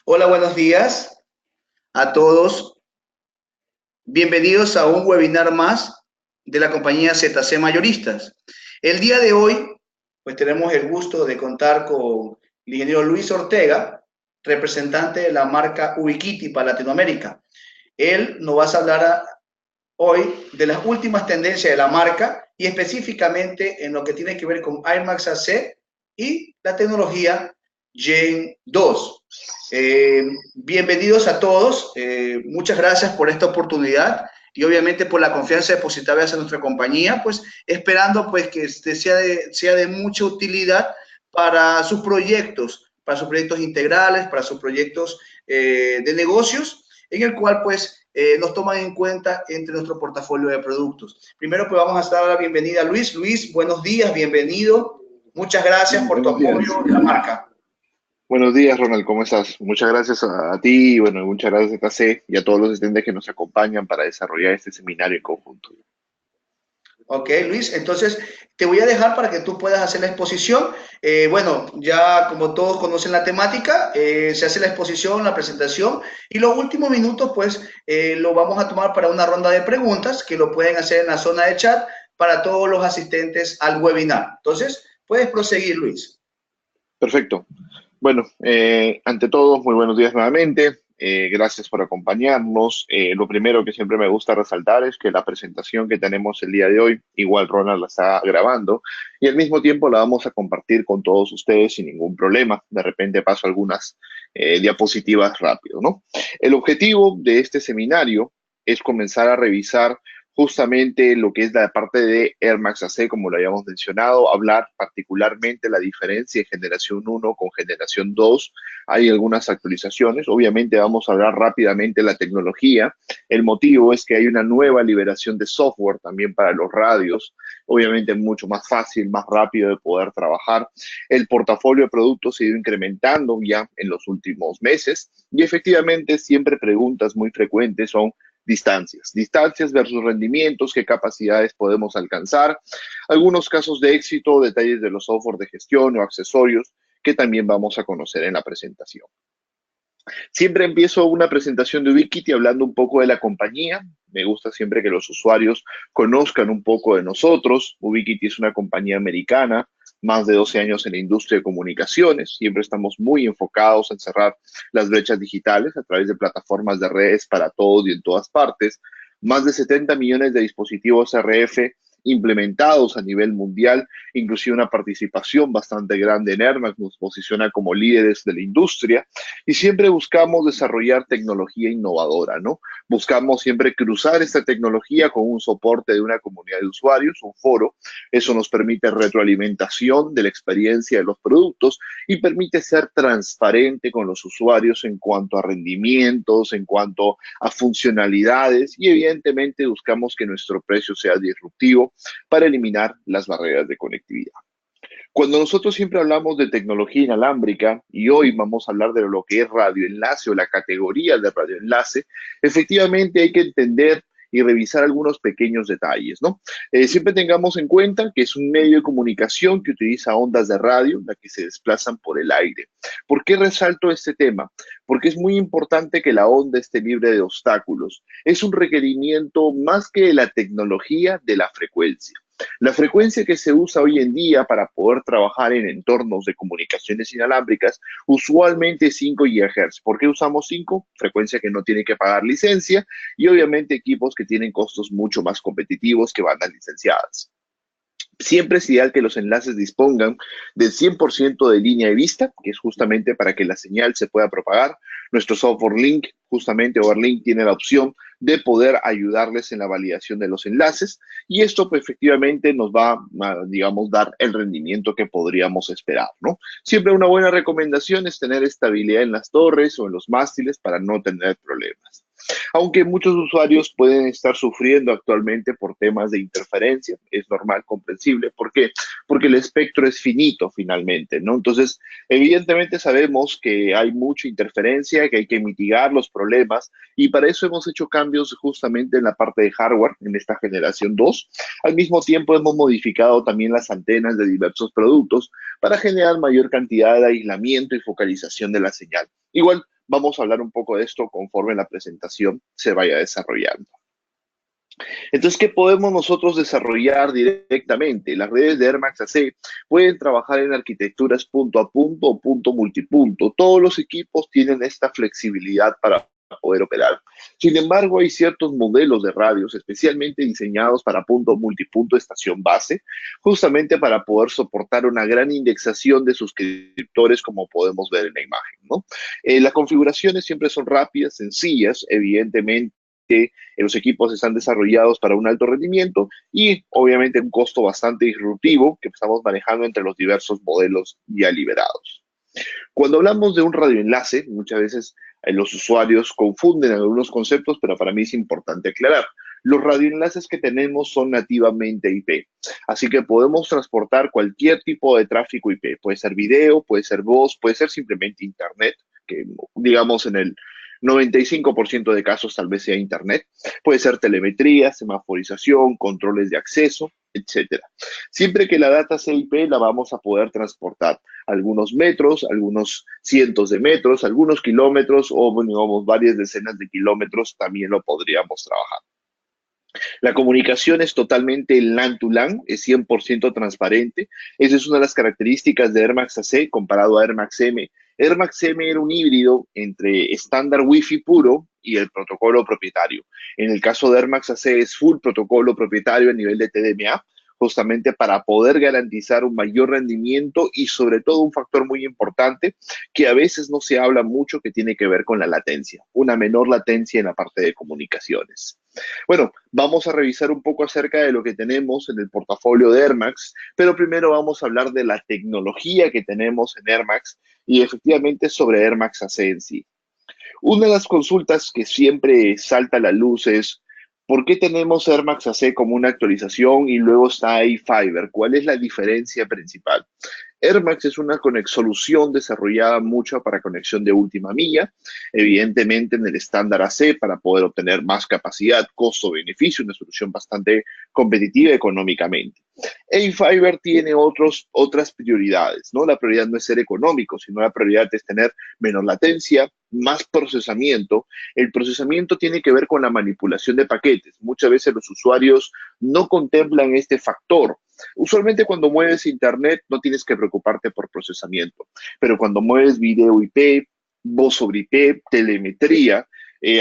Hola, buenos días a todos. Bienvenidos a un webinar más de la compañía ZC Mayoristas. El día de hoy, pues tenemos el gusto de contar con el ingeniero Luis Ortega, representante de la marca Ubiquiti para Latinoamérica. Él nos va a hablar hoy de las últimas tendencias de la marca y específicamente en lo que tiene que ver con IMAX AC y la tecnología Gen 2. Bienvenidos a todos. Muchas gracias por esta oportunidad y obviamente por la confianza depositada hacia nuestra compañía, pues esperando pues que sea de mucha utilidad para sus proyectos integrales, para sus proyectos de negocios, en el cual pues nos toman en cuenta entre nuestro portafolio de productos. Primero pues vamos a dar la bienvenida a Luis. Luis, buenos días, bienvenido. Muchas gracias por tu Buenos días. apoyo en la marca. Buenos días, Ronald, ¿cómo estás? Muchas gracias a ti y bueno, muchas gracias a TC y a todos los estudiantes que nos acompañan para desarrollar este seminario en conjunto. Ok, Luis, entonces te voy a dejar para que tú puedas hacer la exposición. Bueno, ya como todos conocen la temática, se hace la exposición, la presentación y los últimos minutos pues lo vamos a tomar para una ronda de preguntas que lo pueden hacer en la zona de chat para todos los asistentes al webinar. Entonces, puedes proseguir, Luis. Perfecto. Bueno, ante todo, muy buenos días nuevamente. Gracias por acompañarnos. Lo primero que siempre me gusta resaltar es que la presentación que tenemos el día de hoy, igual Ronald la está grabando y al mismo tiempo la vamos a compartir con todos ustedes sin ningún problema. De repente paso algunas diapositivas rápido, ¿no? El objetivo de este seminario es comenzar a revisar justamente lo que es la parte de Air Max AC, como lo habíamos mencionado, hablar particularmente la diferencia de generación 1 con generación 2. Hay algunas actualizaciones. Obviamente vamos a hablar rápidamente de la tecnología. El motivo es que hay una nueva liberación de software también para los radios. Obviamente mucho más fácil, más rápido de poder trabajar. El portafolio de productos se ha ido incrementando ya en los últimos meses y efectivamente siempre preguntas muy frecuentes son distancias versus rendimientos, qué capacidades podemos alcanzar, algunos casos de éxito, detalles de los software de gestión o accesorios que también vamos a conocer en la presentación. Siempre empiezo una presentación de Ubiquiti hablando un poco de la compañía. Me gusta siempre que los usuarios conozcan un poco de nosotros. Ubiquiti es una compañía americana, más de 12 años en la industria de comunicaciones. Siempre estamos muy enfocados en cerrar las brechas digitales a través de plataformas de redes para todos y en todas partes. Más de 70 millones de dispositivos RF implementados a nivel mundial, inclusive una participación bastante grande en Airmax, nos posiciona como líderes de la industria y siempre buscamos desarrollar tecnología innovadora, ¿no? Buscamos siempre cruzar esta tecnología con un soporte de una comunidad de usuarios, un foro. Eso nos permite retroalimentación de la experiencia de los productos y permite ser transparente con los usuarios en cuanto a rendimientos, en cuanto a funcionalidades y evidentemente buscamos que nuestro precio sea disruptivo para eliminar las barreras de conectividad. Cuando nosotros siempre hablamos de tecnología inalámbrica y hoy vamos a hablar de lo que es radioenlace o la categoría de radioenlace, efectivamente hay que entender y revisar algunos pequeños detalles, ¿no? Siempre tengamos en cuenta que es un medio de comunicación que utiliza ondas de radio, las que se desplazan por el aire. ¿Por qué resalto este tema? Porque es muy importante que la onda esté libre de obstáculos. Es un requerimiento más que de la tecnología, de la frecuencia. La frecuencia que se usa hoy en día para poder trabajar en entornos de comunicaciones inalámbricas usualmente es 5 GHz. ¿Por qué usamos 5? Frecuencia que no tiene que pagar licencia y obviamente equipos que tienen costos mucho más competitivos que bandas licenciadas. Siempre es ideal que los enlaces dispongan del 100% de línea de vista, que es justamente para que la señal se pueda propagar. Nuestro software Link, justamente Overlink, tiene la opción de poder ayudarles en la validación de los enlaces y esto pues, efectivamente nos va a, digamos, dar el rendimiento que podríamos esperar, ¿no? Siempre una buena recomendación es tener estabilidad en las torres o en los mástiles para no tener problemas. Aunque muchos usuarios pueden estar sufriendo actualmente por temas de interferencia, es normal, comprensible. ¿Por qué? Porque el espectro es finito finalmente, ¿no? Entonces, evidentemente sabemos que hay mucha interferencia, que hay que mitigar los problemas y para eso hemos hecho cambios justamente en la parte de hardware en esta generación 2. Al mismo tiempo hemos modificado también las antenas de diversos productos para generar mayor cantidad de aislamiento y focalización de la señal. Igual, Vamos a hablar un poco de esto conforme la presentación se vaya desarrollando. Entonces, ¿qué podemos nosotros desarrollar directamente? Las redes de Air Max AC pueden trabajar en arquitecturas punto a punto o punto multipunto. Todos los equipos tienen esta flexibilidad para poder operar. Sin embargo, hay ciertos modelos de radios especialmente diseñados para punto multipunto estación base, justamente para poder soportar una gran indexación de suscriptores, como podemos ver en la imagen, ¿no? Las configuraciones siempre son rápidas, sencillas, evidentemente los equipos están desarrollados para un alto rendimiento y obviamente un costo bastante disruptivo que estamos manejando entre los diversos modelos ya liberados. Cuando hablamos de un radioenlace, muchas veces los usuarios confunden algunos conceptos, pero para mí es importante aclarar. Los radioenlaces que tenemos son nativamente IP, así que podemos transportar cualquier tipo de tráfico IP. Puede ser video, puede ser voz, puede ser simplemente internet, que digamos en el 95% de casos tal vez sea internet. Puede ser telemetría, semaforización, controles de acceso, etcétera. Siempre que la data sea IP, la vamos a poder transportar algunos metros, algunos cientos de metros, algunos kilómetros o, bueno, digamos, varias decenas de kilómetros también lo podríamos trabajar. La comunicación es totalmente LAN to LAN, es 100% transparente. Esa es una de las características de Air Max AC comparado a Air Max M. Air Max M era un híbrido entre estándar Wi-Fi puro y el protocolo propietario. En el caso de Air Max AC es full protocolo propietario a nivel de TDMA, justamente para poder garantizar un mayor rendimiento y sobre todo un factor muy importante que a veces no se habla mucho, que tiene que ver con la latencia, una menor latencia en la parte de comunicaciones. Bueno, vamos a revisar un poco acerca de lo que tenemos en el portafolio de Air Max, pero primero vamos a hablar de la tecnología que tenemos en Air Max y efectivamente sobre Air Max AC en sí. Una de las consultas que siempre salta a la luz es ¿por qué tenemos Air Max AC como una actualización y luego está A-Fiber? ¿Cuál es la diferencia principal? Air Max es una solución desarrollada mucho para conexión de última milla, evidentemente en el estándar AC para poder obtener más capacidad, costo-beneficio, una solución bastante competitiva económicamente. A-Fiber tiene otras prioridades, ¿no? La prioridad no es ser económico, sino la prioridad es tener menos latencia, más procesamiento. El procesamiento tiene que ver con la manipulación de paquetes. Muchas veces los usuarios no contemplan este factor. Usualmente cuando mueves internet no tienes que preocuparte por procesamiento, pero cuando mueves video IP, voz sobre IP, telemetría,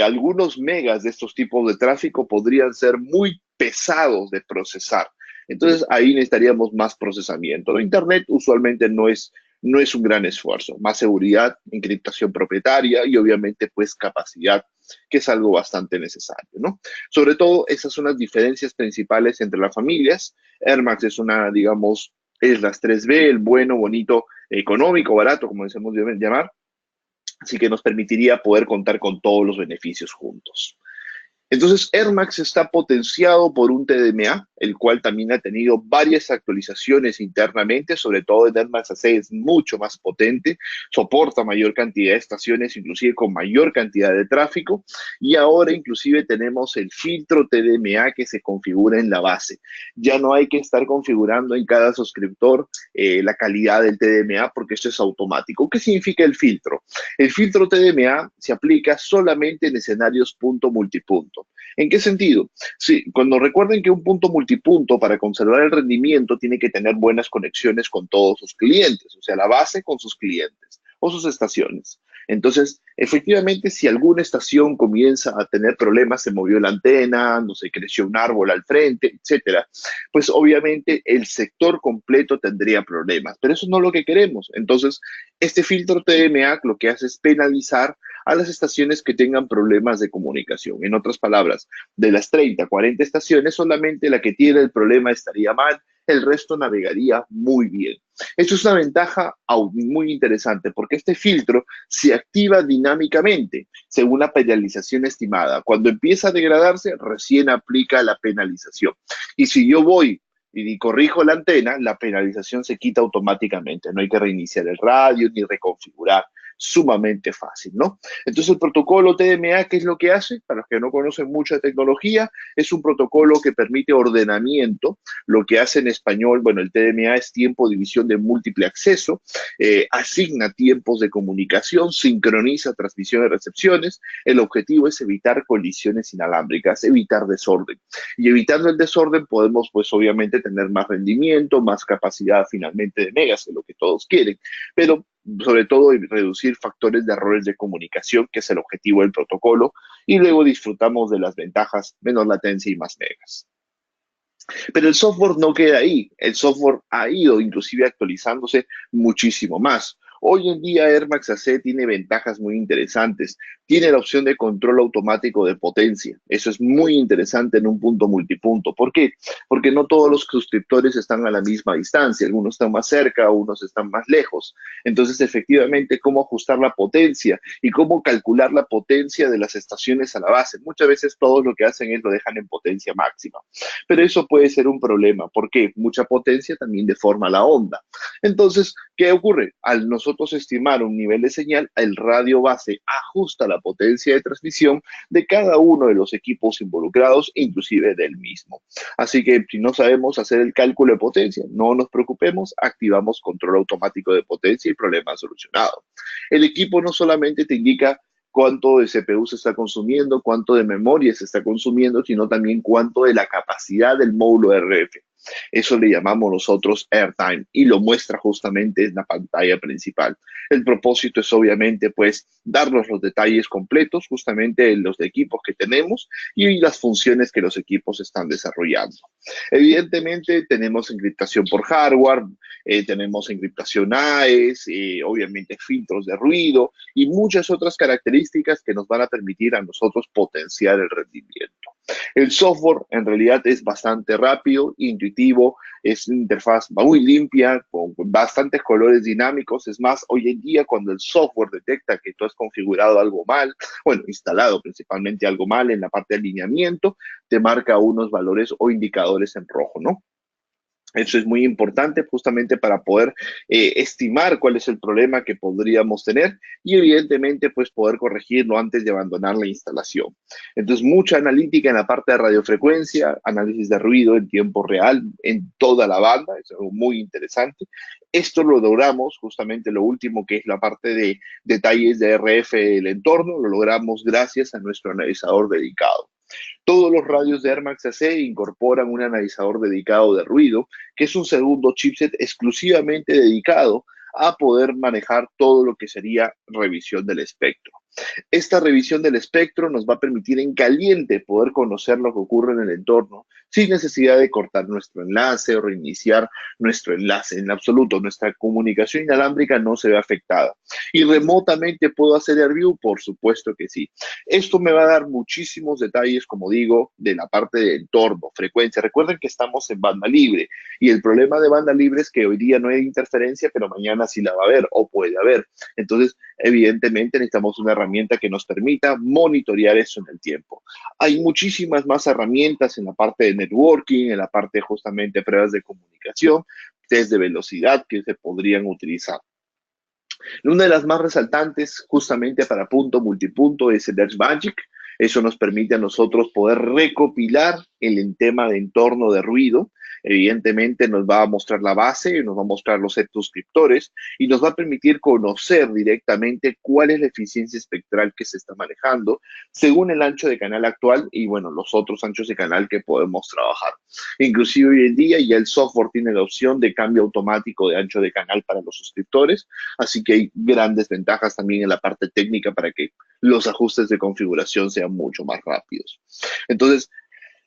algunos megas de estos tipos de tráfico podrían ser muy pesados de procesar. Entonces ahí necesitaríamos más procesamiento. Internet usualmente no es un gran esfuerzo. Más seguridad, encriptación propietaria y obviamente pues capacidad, que es algo bastante necesario, ¿no? Sobre todo esas son las diferencias principales entre las familias. Air Max es una, digamos, es las 3B, el bueno, bonito, económico, barato, como decimos llamar. Así que nos permitiría poder contar con todos los beneficios juntos. Entonces, Air Max está potenciado por un TDMA, el cual también ha tenido varias actualizaciones internamente, sobre todo en Air Max AC es mucho más potente, soporta mayor cantidad de estaciones, inclusive con mayor cantidad de tráfico, y ahora inclusive tenemos el filtro TDMA que se configura en la base. Ya no hay que estar configurando en cada suscriptor la calidad del TDMA porque esto es automático. ¿Qué significa el filtro? El filtro TDMA se aplica solamente en escenarios punto multipunto. ¿En qué sentido? Sí, cuando recuerden que un punto multipunto para conservar el rendimiento tiene que tener buenas conexiones con todos sus clientes, o sea, la base con sus clientes o sus estaciones. Entonces, efectivamente, si alguna estación comienza a tener problemas, se movió la antena, no sé, creció un árbol al frente, etcétera, pues obviamente el sector completo tendría problemas, pero eso no es lo que queremos. Entonces, este filtro TMA lo que hace es penalizar a las estaciones que tengan problemas de comunicación. En otras palabras, de las 30, 40 estaciones, solamente la que tiene el problema estaría mal, el resto navegaría muy bien. Esto es una ventaja muy interesante porque este filtro se activa dinámicamente según la penalización estimada. Cuando empieza a degradarse, recién aplica la penalización. Y si yo voy y corrijo la antena, la penalización se quita automáticamente. No hay que reiniciar el radio ni reconfigurar. sumamente fácil, ¿no? Entonces el protocolo TDMA, ¿qué es lo que hace? Para los que no conocen mucho de tecnología, es un protocolo que permite ordenamiento. Lo que hace en español, bueno, el TDMA es tiempo división de múltiple acceso, asigna tiempos de comunicación, sincroniza transmisiones y recepciones. El objetivo es evitar colisiones inalámbricas, evitar desorden. Y evitando el desorden podemos, pues obviamente, tener más rendimiento, más capacidad finalmente de megas, que es lo que todos quieren, pero sobre todo reducir factores de errores de comunicación, que es el objetivo del protocolo, y luego disfrutamos de las ventajas, menos latencia y más megas. Pero el software no queda ahí. El software ha ido inclusive actualizándose muchísimo más. Hoy en día Air Max AC tiene ventajas muy interesantes. Tiene la opción de control automático de potencia. Eso es muy interesante en un punto multipunto. ¿Por qué? Porque no todos los suscriptores están a la misma distancia. Algunos están más cerca, unos están más lejos. Entonces, efectivamente, cómo ajustar la potencia y cómo calcular la potencia de las estaciones a la base. Muchas veces todos lo que hacen es lo dejan en potencia máxima. Pero eso puede ser un problema porque mucha potencia también deforma la onda. Entonces, ¿qué ocurre? Al nosotros estimar un nivel de señal, el radio base ajusta la potencia de transmisión de cada uno de los equipos involucrados, inclusive del mismo. Así que si no sabemos hacer el cálculo de potencia, no nos preocupemos, activamos control automático de potencia y problema solucionado. El equipo no solamente te indica cuánto de CPU se está consumiendo, cuánto de memoria se está consumiendo, sino también cuánto de la capacidad del módulo RF. Eso le llamamos nosotros airtime y lo muestra justamente en la pantalla principal. El propósito es obviamente pues darnos los detalles completos justamente de los equipos que tenemos y las funciones que los equipos están desarrollando. Evidentemente tenemos encriptación por hardware, tenemos encriptación AES, obviamente filtros de ruido y muchas otras características que nos van a permitir a nosotros potenciar el rendimiento. El software en realidad es bastante rápido, intuitivo, es una interfaz muy limpia, con bastantes colores dinámicos. Es más, hoy en día cuando el software detecta que tú has configurado algo mal, bueno, instalado principalmente algo mal en la parte de alineamiento, te marca unos valores o indicadores en rojo, ¿no? Eso es muy importante justamente para poder estimar cuál es el problema que podríamos tener y evidentemente pues poder corregirlo antes de abandonar la instalación. Entonces mucha analítica en la parte de radiofrecuencia, análisis de ruido en tiempo real en toda la banda, es algo muy interesante. Esto lo logramos justamente lo último que es la parte de detalles de RF del entorno, lo logramos gracias a nuestro analizador dedicado. Todos los radios de Air Max AC incorporan un analizador dedicado de ruido, que es un segundo chipset exclusivamente dedicado a poder manejar todo lo que sería revisión del espectro. Esta revisión del espectro nos va a permitir en caliente poder conocer lo que ocurre en el entorno sin necesidad de cortar nuestro enlace o reiniciar nuestro enlace. En absoluto, nuestra comunicación inalámbrica no se ve afectada. ¿Y remotamente puedo hacer AirView? Por supuesto que sí. Esto me va a dar muchísimos detalles, como digo, de la parte de entorno, frecuencia. Recuerden que estamos en banda libre y el problema de banda libre es que hoy día no hay interferencia, pero mañana sí la va a haber o puede haber. Entonces, evidentemente necesitamos una herramienta que nos permita monitorear eso en el tiempo. Hay muchísimas más herramientas en la parte de networking, en la parte justamente de pruebas de comunicación, test de velocidad que se podrían utilizar. Una de las más resaltantes justamente para punto multipunto es el Edge Magic. Eso nos permite a nosotros poder recopilar el tema de entorno de ruido. Evidentemente nos va a mostrar la base, nos va a mostrar los suscriptores y nos va a permitir conocer directamente cuál es la eficiencia espectral que se está manejando según el ancho de canal actual y bueno, los otros anchos de canal que podemos trabajar. Inclusive hoy en día ya el software tiene la opción de cambio automático de ancho de canal para los suscriptores, así que hay grandes ventajas también en la parte técnica para que los ajustes de configuración sean mucho más rápidos. Entonces,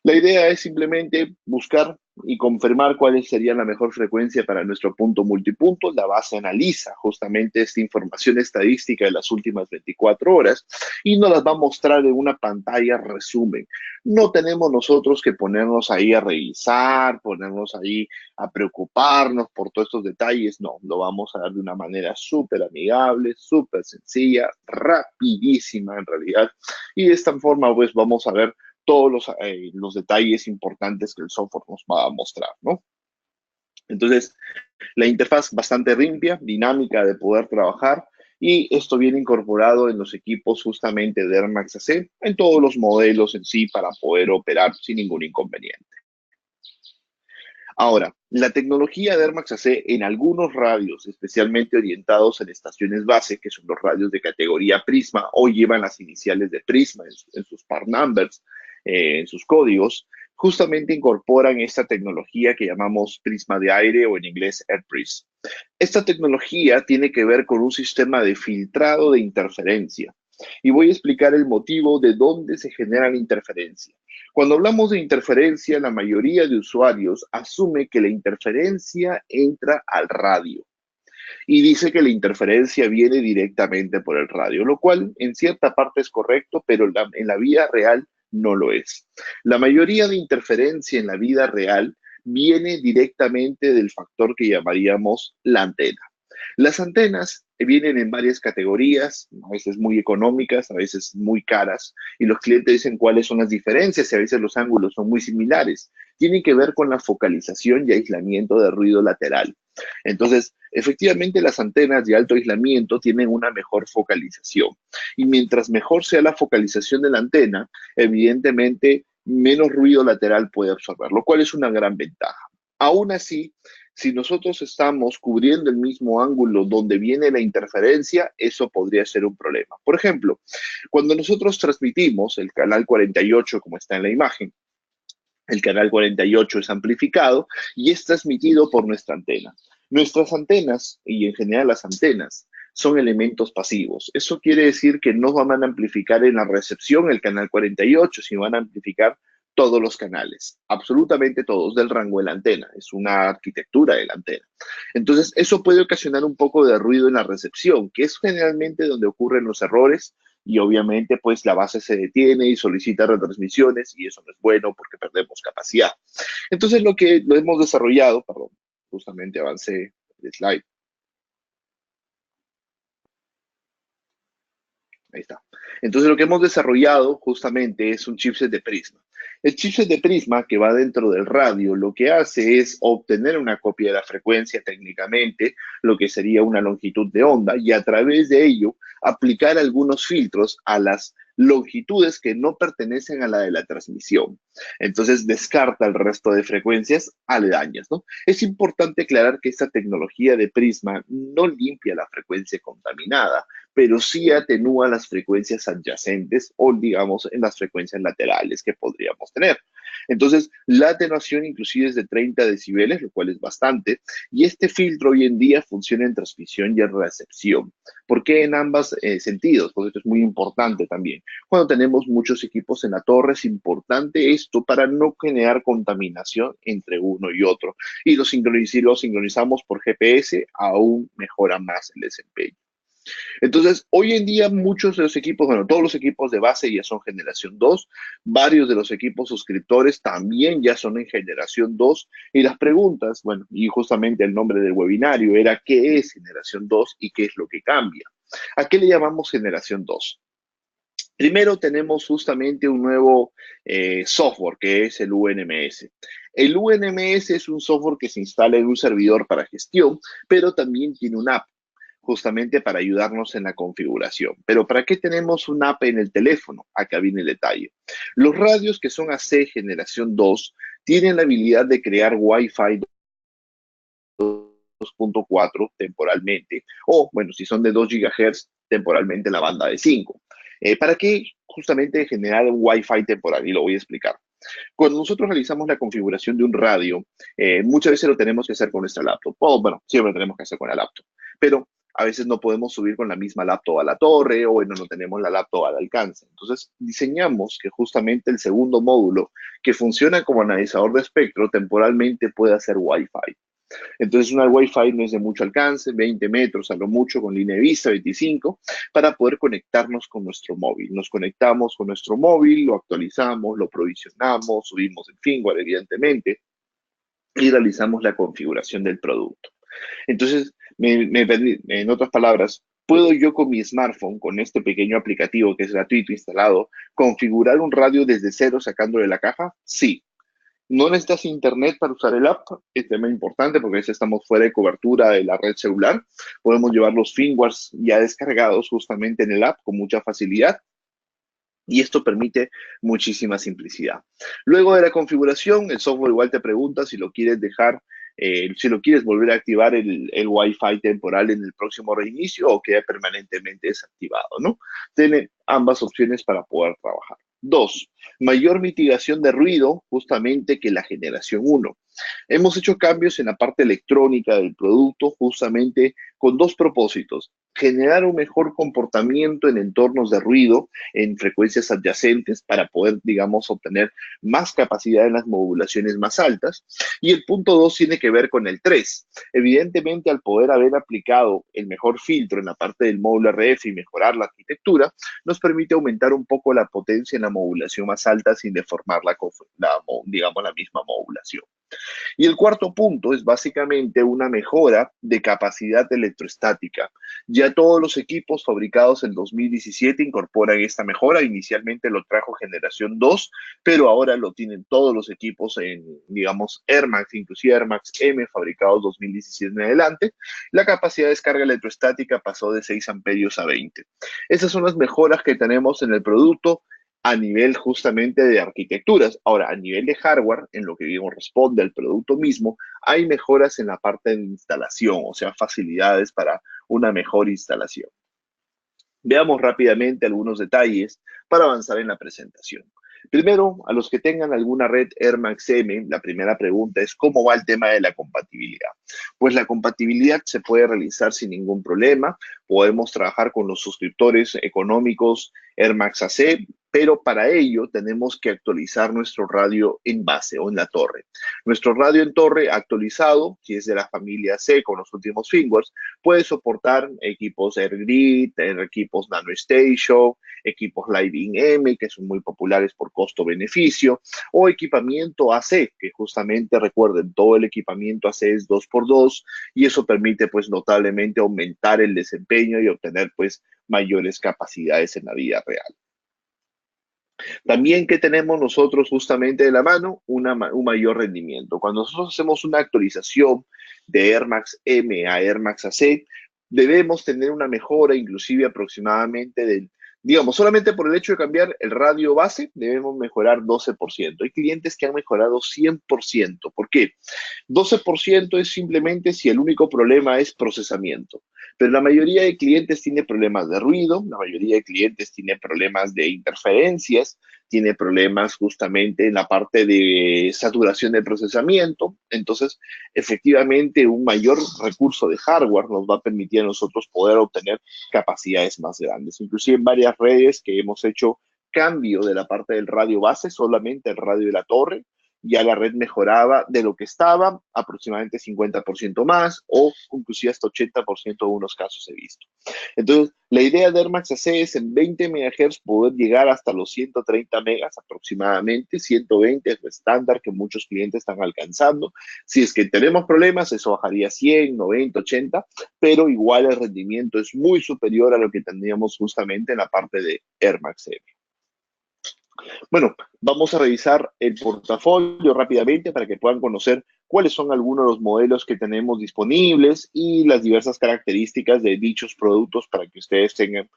la idea es simplemente buscar y confirmar cuál sería la mejor frecuencia para nuestro punto multipunto. La base analiza justamente esta información estadística de las últimas 24 horas y nos las va a mostrar en una pantalla resumen. No tenemos nosotros que ponernos ahí a revisar, ponernos ahí a preocuparnos por todos estos detalles. No, lo vamos a dar de una manera súper amigable, súper sencilla, rapidísima en realidad. Y de esta forma pues vamos a ver todos los detalles importantes que el software nos va a mostrar, ¿no? Entonces, la interfaz bastante limpia, dinámica de poder trabajar y esto viene incorporado en los equipos justamente de Air Max AC, en todos los modelos en sí para poder operar sin ningún inconveniente. Ahora, la tecnología de Air Max AC en algunos radios, especialmente orientados en estaciones base, que son los radios de categoría Prisma, o llevan las iniciales de Prisma en sus part numbers, en sus códigos, justamente incorporan esta tecnología que llamamos prisma de aire o en inglés AirPris. Esta tecnología tiene que ver con un sistema de filtrado de interferencia. Y voy a explicar el motivo de dónde se genera la interferencia. Cuando hablamos de interferencia, la mayoría de usuarios asume que la interferencia entra al radio y dice que la interferencia viene directamente por el radio, lo cual en cierta parte es correcto, pero en la vida real no lo es. La mayoría de interferencia en la vida real viene directamente del factor que llamaríamos la antena. Las antenas vienen en varias categorías, a veces muy económicas, a veces muy caras, y los clientes dicen cuáles son las diferencias y a veces los ángulos son muy similares. Tienen que ver con la focalización y aislamiento de ruido lateral. Entonces, efectivamente, las antenas de alto aislamiento tienen una mejor focalización. Y mientras mejor sea la focalización de la antena, evidentemente menos ruido lateral puede absorber, lo cual es una gran ventaja. Aún así, si nosotros estamos cubriendo el mismo ángulo donde viene la interferencia, eso podría ser un problema. Por ejemplo, cuando nosotros transmitimos el canal 48, como está en la imagen, el canal 48 es amplificado y es transmitido por nuestra antena. Nuestras antenas, y en general las antenas, son elementos pasivos. Eso quiere decir que no van a amplificar en la recepción el canal 48, sino van a amplificar todos los canales, absolutamente todos del rango de la antena. Es una arquitectura de la antena. Entonces, eso puede ocasionar un poco de ruido en la recepción, que es generalmente donde ocurren los errores y obviamente pues la base se detiene y solicita retransmisiones y eso no es bueno porque perdemos capacidad. Entonces, lo hemos desarrollado, perdón, justamente avancé el slide. Ahí está. Entonces, lo que hemos desarrollado justamente es un chipset de Prisma. El chipset de Prisma que va dentro del radio lo que hace es obtener una copia de la frecuencia técnicamente, lo que sería una longitud de onda, y a través de ello aplicar algunos filtros a las longitudes que no pertenecen a la de la transmisión. Entonces descarta el resto de frecuencias aledañas, ¿no? Es importante aclarar que esta tecnología de Prisma no limpia la frecuencia contaminada, pero sí atenúa las frecuencias adyacentes o, digamos, en las frecuencias laterales que podríamos tener. Entonces, la atenuación inclusive es de 30 decibeles, lo cual es bastante, y este filtro hoy en día funciona en transmisión y en recepción. ¿Por qué en ambos sentidos? Porque esto es muy importante también. Cuando tenemos muchos equipos en la torre, es importante esto para no generar contaminación entre uno y otro. Y los sincronizamos por GPS, aún mejora más el desempeño. Entonces, hoy en día muchos de los equipos, bueno, todos los equipos de base ya son generación 2, varios de los equipos suscriptores también ya son en generación 2, y las preguntas, bueno, y justamente el nombre del webinario era ¿qué es generación 2 y qué es lo que cambia? ¿A qué le llamamos generación 2? Primero tenemos justamente un nuevo software que es el UNMS. El UNMS es un software que se instala en un servidor para gestión, pero también tiene una app justamente para ayudarnos en la configuración. Pero ¿para qué tenemos una app en el teléfono? Acá viene el detalle. Los radios que son AC generación 2 tienen la habilidad de crear Wi-Fi 2.4 temporalmente, o bueno, si son de 2 GHz, temporalmente la banda de 5. ¿Para qué justamente generar un Wi-Fi temporal? Y lo voy a explicar. Cuando nosotros realizamos la configuración de un radio, muchas veces lo tenemos que hacer con nuestra laptop. O, bueno, siempre lo tenemos que hacer con la laptop. Pero a veces no podemos subir con la misma laptop a la torre o bueno, no tenemos la laptop al alcance. Entonces, diseñamos que justamente el segundo módulo, que funciona como analizador de espectro, temporalmente puede hacer Wi-Fi. Entonces, una Wi-Fi no es de mucho alcance, 20 metros a lo mucho con línea de vista, 25, para poder conectarnos con nuestro móvil. Nos conectamos con nuestro móvil, lo actualizamos, lo provisionamos, subimos el firmware, evidentemente, y realizamos la configuración del producto. Entonces, en otras palabras, ¿puedo yo con mi smartphone, con este pequeño aplicativo que es gratuito instalado, configurar un radio desde cero sacándole la caja? Sí. No necesitas internet para usar el app, es tema importante porque a veces estamos fuera de cobertura de la red celular. Podemos llevar los firmwares ya descargados justamente en el app con mucha facilidad y esto permite muchísima simplicidad. Luego de la configuración, el software igual te pregunta si lo quieres dejar, si lo quieres volver a activar el Wi-Fi temporal en el próximo reinicio o queda permanentemente desactivado, ¿no? Tiene ambas opciones para poder trabajar. Dos, mayor mitigación de ruido justamente que la generación uno. Hemos hecho cambios en la parte electrónica del producto justamente con dos propósitos. Generar un mejor comportamiento en entornos de ruido, en frecuencias adyacentes, para poder, digamos, obtener más capacidad en las modulaciones más altas. Y el punto 2 tiene que ver con el 3. Evidentemente, al poder haber aplicado el mejor filtro en la parte del módulo RF y mejorar la arquitectura, nos permite aumentar un poco la potencia en la modulación más alta sin deformar digamos, la misma modulación. Y el cuarto punto es básicamente una mejora de capacidad electrostática. Ya todos los equipos fabricados en 2017 incorporan esta mejora. Inicialmente lo trajo generación 2, pero ahora lo tienen todos los equipos en, digamos, Air Max, inclusive Air Max M, fabricados 2017 en adelante. La capacidad de descarga electrostática pasó de 6 amperios a 20. Esas son las mejoras que tenemos en el producto a nivel justamente de arquitecturas. Ahora, a nivel de hardware, en lo que digamos responde al producto mismo, hay mejoras en la parte de instalación, o sea, facilidades para una mejor instalación. Veamos rápidamente algunos detalles para avanzar en la presentación. Primero, a los que tengan alguna red Air Max M, la primera pregunta es ¿cómo va el tema de la compatibilidad? Pues la compatibilidad se puede realizar sin ningún problema. Podemos trabajar con los suscriptores económicos Air Max AC, pero para ello tenemos que actualizar nuestro radio en base o en la torre. Nuestro radio en torre actualizado, si es de la familia C con los últimos firmwares, puede soportar equipos AirGrid, equipos NanoStation, equipos Living M, que son muy populares por costo-beneficio, o equipamiento AC, que justamente recuerden, todo el equipamiento AC es 2x2 y eso permite pues notablemente aumentar el desempeño y obtener pues mayores capacidades en la vida real. También, ¿qué tenemos nosotros justamente de la mano? Un mayor rendimiento. Cuando nosotros hacemos una actualización de Air Max M a Air Max AC, debemos tener una mejora inclusive aproximadamente del, digamos, solamente por el hecho de cambiar el radio base, debemos mejorar 12%. Hay clientes que han mejorado 100%. ¿Por qué? 12% es simplemente si el único problema es procesamiento. Pero la mayoría de clientes tiene problemas de ruido, la mayoría de clientes tiene problemas de interferencias, tiene problemas justamente en la parte de saturación de procesamiento. Entonces, efectivamente, un mayor recurso de hardware nos va a permitir a nosotros poder obtener capacidades más grandes. Inclusive en varias redes que hemos hecho cambio de la parte del radio base, solamente el radio de la torre, ya la red mejoraba de lo que estaba, aproximadamente 50% más o inclusive hasta 80% en unos casos he visto. Entonces, la idea de Air Max AC es en 20 MHz poder llegar hasta los 130 megas aproximadamente, 120 es lo estándar que muchos clientes están alcanzando. Si es que tenemos problemas, eso bajaría a 100, 90, 80, pero igual el rendimiento es muy superior a lo que tendríamos justamente en la parte de Air Max M. Bueno, vamos a revisar el portafolio rápidamente para que puedan conocer cuáles son algunos de los modelos que tenemos disponibles y las diversas características de dichos productos para que ustedes tengan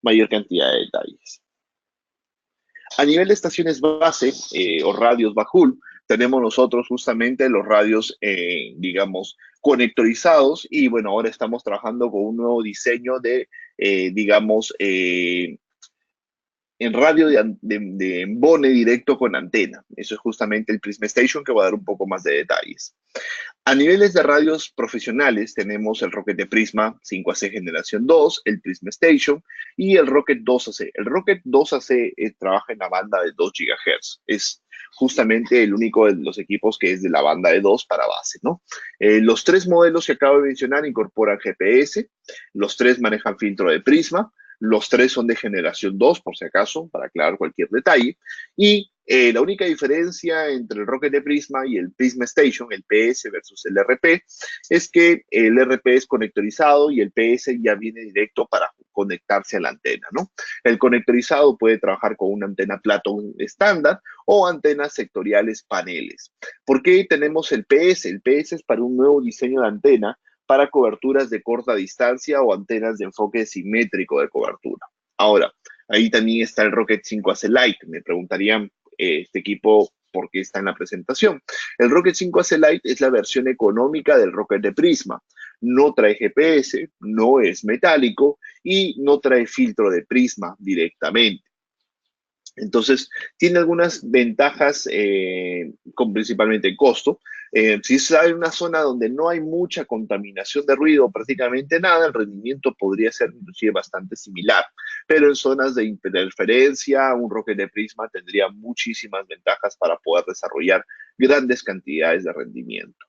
mayor cantidad de detalles. A nivel de estaciones base o radios Bajul, tenemos nosotros justamente los radios, digamos, conectorizados y bueno, ahora estamos trabajando con un nuevo diseño de, digamos, en radio de embone directo con antena. Eso es justamente el Prisma Station que va a dar un poco más de detalles. A niveles de radios profesionales tenemos el Rocket de Prisma 5AC generación 2, el Prisma Station y el Rocket 2AC. El Rocket 2AC trabaja en la banda de 2 GHz. Es justamente el único de los equipos que es de la banda de 2 para base, ¿no? Los tres modelos que acabo de mencionar incorporan GPS, los tres manejan filtro de Prisma. Los tres son de generación 2, por si acaso, para aclarar cualquier detalle. Y la única diferencia entre el Rocket de Prisma y el Prisma Station, el PS versus el RP, es que el RP es conectorizado y el PS ya viene directo para conectarse a la antena, ¿no? El conectorizado puede trabajar con una antena Platon estándar o antenas sectoriales paneles. ¿Por qué tenemos el PS? El PS es para un nuevo diseño de antena para coberturas de corta distancia o antenas de enfoque simétrico de cobertura. Ahora, ahí también está el Rocket 5AC Lite. Me preguntarían este equipo por qué está en la presentación. El Rocket 5AC Lite es la versión económica del Rocket de Prisma. No trae GPS, no es metálico y no trae filtro de prisma directamente. Entonces, tiene algunas ventajas, con principalmente costo. Si está en una zona donde no hay mucha contaminación de ruido, prácticamente nada, el rendimiento podría ser inclusive bastante similar. Pero en zonas de interferencia, un Rocket de Prisma tendría muchísimas ventajas para poder desarrollar grandes cantidades de rendimiento.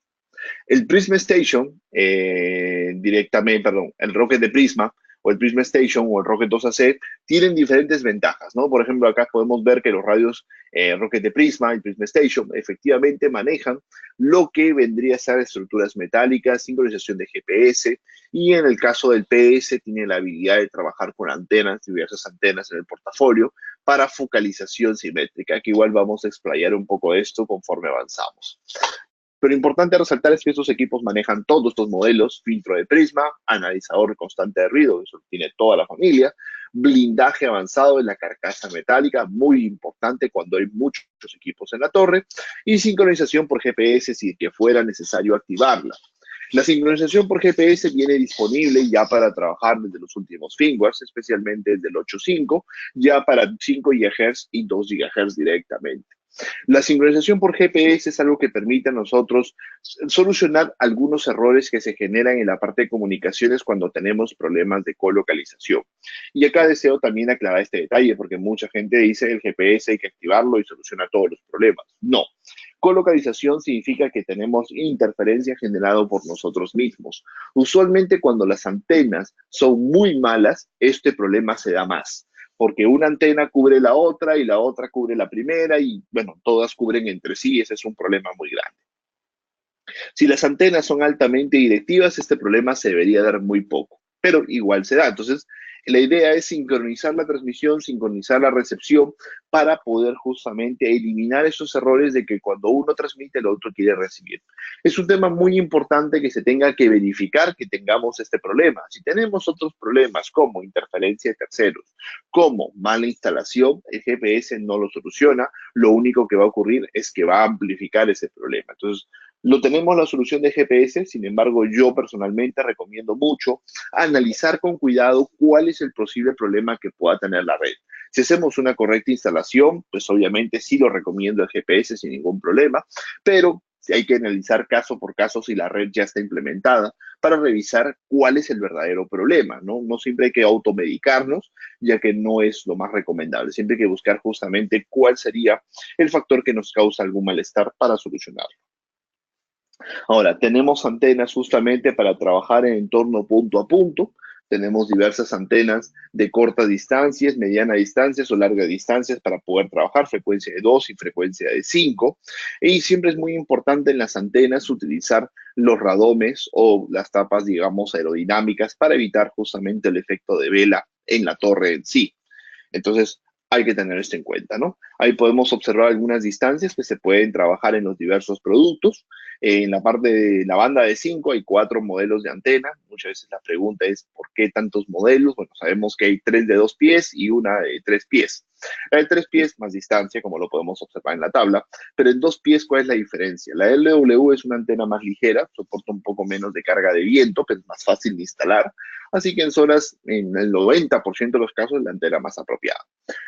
El Prisma Station, el Rocket de Prisma, o el Prisma Station o el Rocket 2AC, tienen diferentes ventajas, ¿no? Por ejemplo, acá podemos ver que los radios Rocket de Prisma y Prisma Station efectivamente manejan lo que vendría a ser estructuras metálicas, sincronización de GPS, y en el caso del PS tiene la habilidad de trabajar con antenas, diversas antenas en el portafolio, para focalización simétrica, que igual vamos a explayar un poco esto conforme avanzamos. Pero importante resaltar es que estos equipos manejan todos estos modelos: filtro de prisma, analizador constante de ruido, eso tiene toda la familia, blindaje avanzado en la carcasa metálica, muy importante cuando hay muchos equipos en la torre, y sincronización por GPS si que fuera necesario activarla. La sincronización por GPS viene disponible ya para trabajar desde los últimos firmwares, especialmente desde el 8.5, ya para 5 GHz y 2 GHz directamente. La sincronización por GPS es algo que permite a nosotros solucionar algunos errores que se generan en la parte de comunicaciones cuando tenemos problemas de colocalización. Y acá deseo también aclarar este detalle, porque mucha gente dice el GPS hay que activarlo y soluciona todos los problemas. No. Colocalización significa que tenemos interferencia generada por nosotros mismos. Usualmente cuando las antenas son muy malas, este problema se da más, porque una antena cubre la otra y la otra cubre la primera y, bueno, todas cubren entre sí, y ese es un problema muy grande. Si las antenas son altamente directivas, este problema se debería dar muy poco, pero igual se da. Entonces, la idea es sincronizar la transmisión, sincronizar la recepción para poder justamente eliminar esos errores de que cuando uno transmite, el otro quiere recibir. Es un tema muy importante que se tenga que verificar que tengamos este problema. Si tenemos otros problemas como interferencia de terceros, como mala instalación, el GPS no lo soluciona. Lo único que va a ocurrir es que va a amplificar ese problema. Entonces, lo tenemos la solución de GPS, sin embargo, yo personalmente recomiendo mucho analizar con cuidado cuál es el posible problema que pueda tener la red. Si hacemos una correcta instalación, pues obviamente sí lo recomiendo el GPS sin ningún problema, pero hay que analizar caso por caso si la red ya está implementada para revisar cuál es el verdadero problema, ¿no? No siempre hay que automedicarnos, ya que no es lo más recomendable. Siempre hay que buscar justamente cuál sería el factor que nos causa algún malestar para solucionarlo. Ahora, tenemos antenas justamente para trabajar en entorno punto a punto. Tenemos diversas antenas de cortas distancias, medianas distancias o largas distancias para poder trabajar, frecuencia de 2 y frecuencia de 5. Y siempre es muy importante en las antenas utilizar los radomes o las tapas, digamos, aerodinámicas para evitar justamente el efecto de vela en la torre en sí. Entonces, hay que tener esto en cuenta, ¿no? Ahí podemos observar algunas distancias que se pueden trabajar en los diversos productos. En la parte de la banda de 5 hay 4 modelos de antena. Muchas veces la pregunta es, ¿por qué tantos modelos? Bueno, sabemos que hay 3 de 2 pies y una de 3 pies. La de 3 pies más distancia, como lo podemos observar en la tabla, pero en 2 pies, ¿cuál es la diferencia? La LW es una antena más ligera, soporta un poco menos de carga de viento, pero es más fácil de instalar. Así que en zonas, en el 90% de los casos, la antena más apropiada.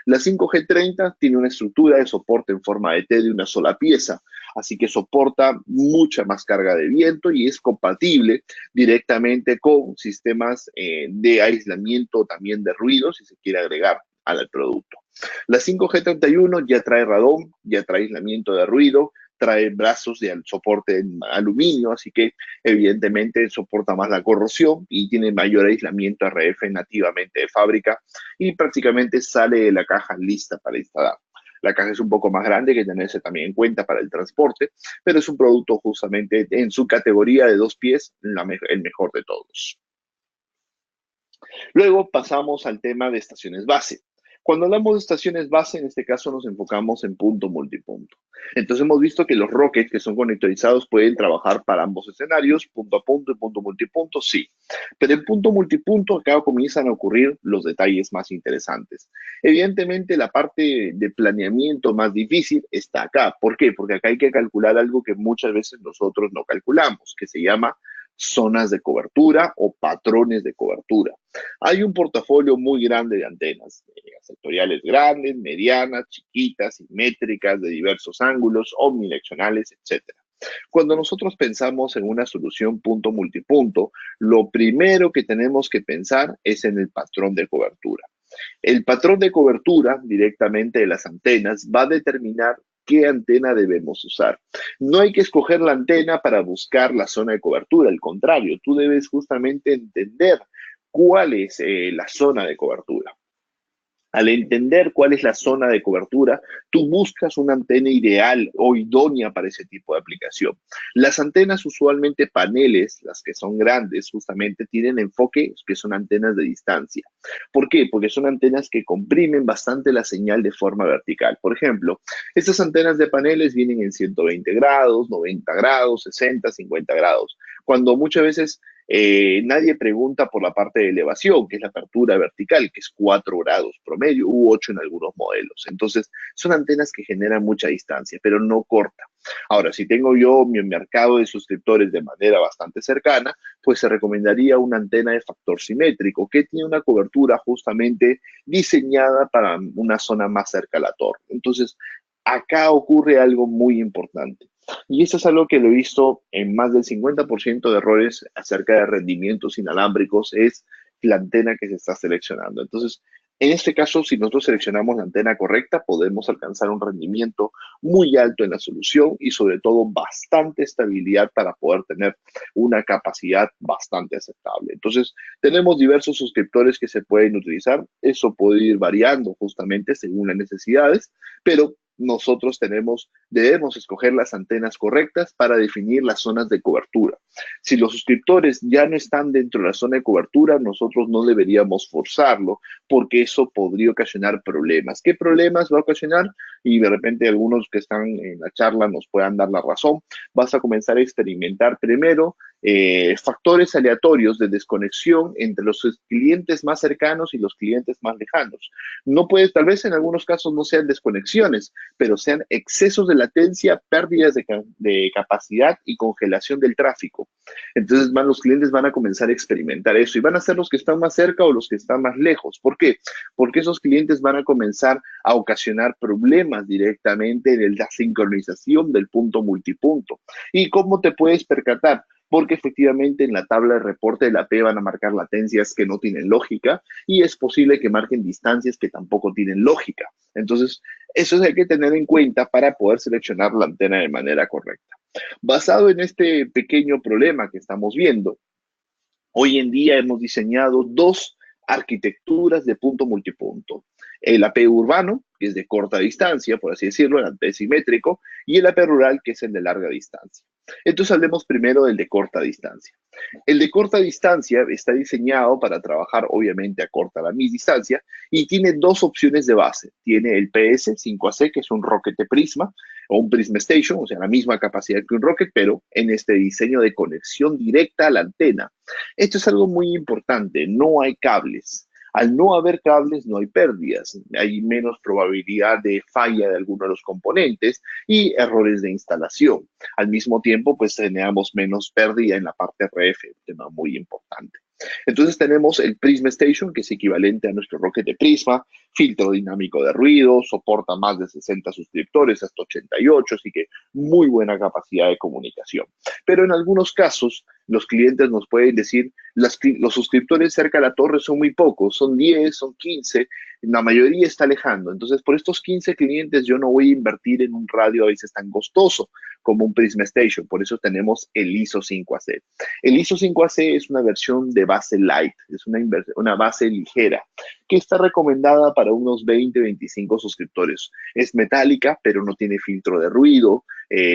La 5G30 tiene una estructura de soporte en forma de T de una sola pieza, así que soporta mucha más carga de viento y es compatible directamente con sistemas de aislamiento también de ruido, si se quiere agregar al producto. La 5G31 ya trae radón, ya trae aislamiento de ruido, trae brazos de soporte en aluminio, así que evidentemente soporta más la corrosión y tiene mayor aislamiento RF nativamente de fábrica y prácticamente sale de la caja lista para instalar. La caja es un poco más grande, que tenerse también en cuenta para el transporte, pero es un producto justamente en su categoría de 2 pies, el mejor de todos. Luego pasamos al tema de estaciones base. Cuando hablamos de estaciones base, en este caso nos enfocamos en punto multipunto. Entonces hemos visto que los rockets que son conectorizados pueden trabajar para ambos escenarios, punto a punto y punto multipunto, sí. Pero en punto multipunto acá comienzan a ocurrir los detalles más interesantes. Evidentemente la parte de planeamiento más difícil está acá. ¿Por qué? Porque acá hay que calcular algo que muchas veces nosotros no calculamos, que se llama zonas de cobertura o patrones de cobertura. Hay un portafolio muy grande de antenas, sectoriales grandes, medianas, chiquitas, simétricas, de diversos ángulos, omnidireccionales, etcétera. Cuando nosotros pensamos en una solución punto multipunto, lo primero que tenemos que pensar es en el patrón de cobertura. El patrón de cobertura directamente de las antenas va a determinar qué antena debemos usar. No hay que escoger la antena para buscar la zona de cobertura, al contrario, tú debes justamente entender cuál es la zona de cobertura. Al entender cuál es la zona de cobertura, tú buscas una antena ideal o idónea para ese tipo de aplicación. Las antenas usualmente paneles, las que son grandes, justamente tienen enfoque que son antenas de distancia. ¿Por qué? Porque son antenas que comprimen bastante la señal de forma vertical. Por ejemplo, estas antenas de paneles vienen en 120 grados, 90 grados, 60, 50 grados, cuando muchas veces nadie pregunta por la parte de elevación, que es la apertura vertical, que es 4 grados promedio u 8 en algunos modelos. Entonces, son antenas que generan mucha distancia, pero no corta. Ahora, si tengo yo mi mercado de suscriptores de manera bastante cercana, pues se recomendaría una antena de factor simétrico que tiene una cobertura justamente diseñada para una zona más cerca a la torre. Entonces, acá ocurre algo muy importante. Y eso es algo que lo he visto en más del 50% de errores acerca de rendimientos inalámbricos, es la antena que se está seleccionando. Entonces, en este caso, si nosotros seleccionamos la antena correcta, podemos alcanzar un rendimiento muy alto en la solución y sobre todo bastante estabilidad para poder tener una capacidad bastante aceptable. Entonces, tenemos diversos suscriptores que se pueden utilizar. Eso puede ir variando justamente según las necesidades, pero nosotros debemos escoger las antenas correctas para definir las zonas de cobertura. Si los suscriptores ya no están dentro de la zona de cobertura, nosotros no deberíamos forzarlo porque eso podría ocasionar problemas. ¿Qué problemas va a ocasionar? Y de repente algunos que están en la charla nos puedan dar la razón. Vas a comenzar a experimentar primero factores aleatorios de desconexión entre los clientes más cercanos y los clientes más lejanos. No puedes, tal vez en algunos casos no sean desconexiones, pero sean excesos de latencia, pérdidas de capacidad y congelación del tráfico. Entonces los clientes van a comenzar a experimentar eso y van a ser los que están más cerca o los que están más lejos. ¿Por qué? Porque esos clientes van a comenzar a ocasionar problemas directamente en la sincronización del punto multipunto. ¿Y cómo te puedes percatar? Porque efectivamente en la tabla de reporte de la P van a marcar latencias que no tienen lógica y es posible que marquen distancias que tampoco tienen lógica. Entonces, eso hay que tener en cuenta para poder seleccionar la antena de manera correcta. Basado en este pequeño problema que estamos viendo, hoy en día hemos diseñado dos arquitecturas de punto multipunto. El AP urbano, que es de corta distancia, por así decirlo, el AP simétrico, y el AP rural, que es el de larga distancia. Entonces hablemos primero del de corta distancia. El de corta distancia está diseñado para trabajar obviamente a corta la distancia y tiene dos opciones de base. Tiene el PS5AC, que es un rocket de prisma o un Prisma Station, o sea, la misma capacidad que un rocket, pero en este diseño de conexión directa a la antena. Esto es algo muy importante, no hay cables. Al no haber cables, no hay pérdidas, hay menos probabilidad de falla de alguno de los componentes y errores de instalación. Al mismo tiempo, pues tenemos menos pérdida en la parte RF, un tema muy importante. Entonces tenemos el Prisma Station, que es equivalente a nuestro rocket de Prisma, filtro dinámico de ruido, soporta más de 60 suscriptores, hasta 88, así que muy buena capacidad de comunicación. Pero en algunos casos, los clientes nos pueden decir, los suscriptores cerca de la torre son muy pocos, son 10, son 15, la mayoría está alejando. Entonces, por estos 15 clientes yo no voy a invertir en un radio a veces tan costoso como un Prisma Station. Por eso tenemos el ISO 5AC. El ISO 5AC es una versión de base light, es una base ligera, que está recomendada para unos 20, 25 suscriptores. Es metálica, pero no tiene filtro de ruido,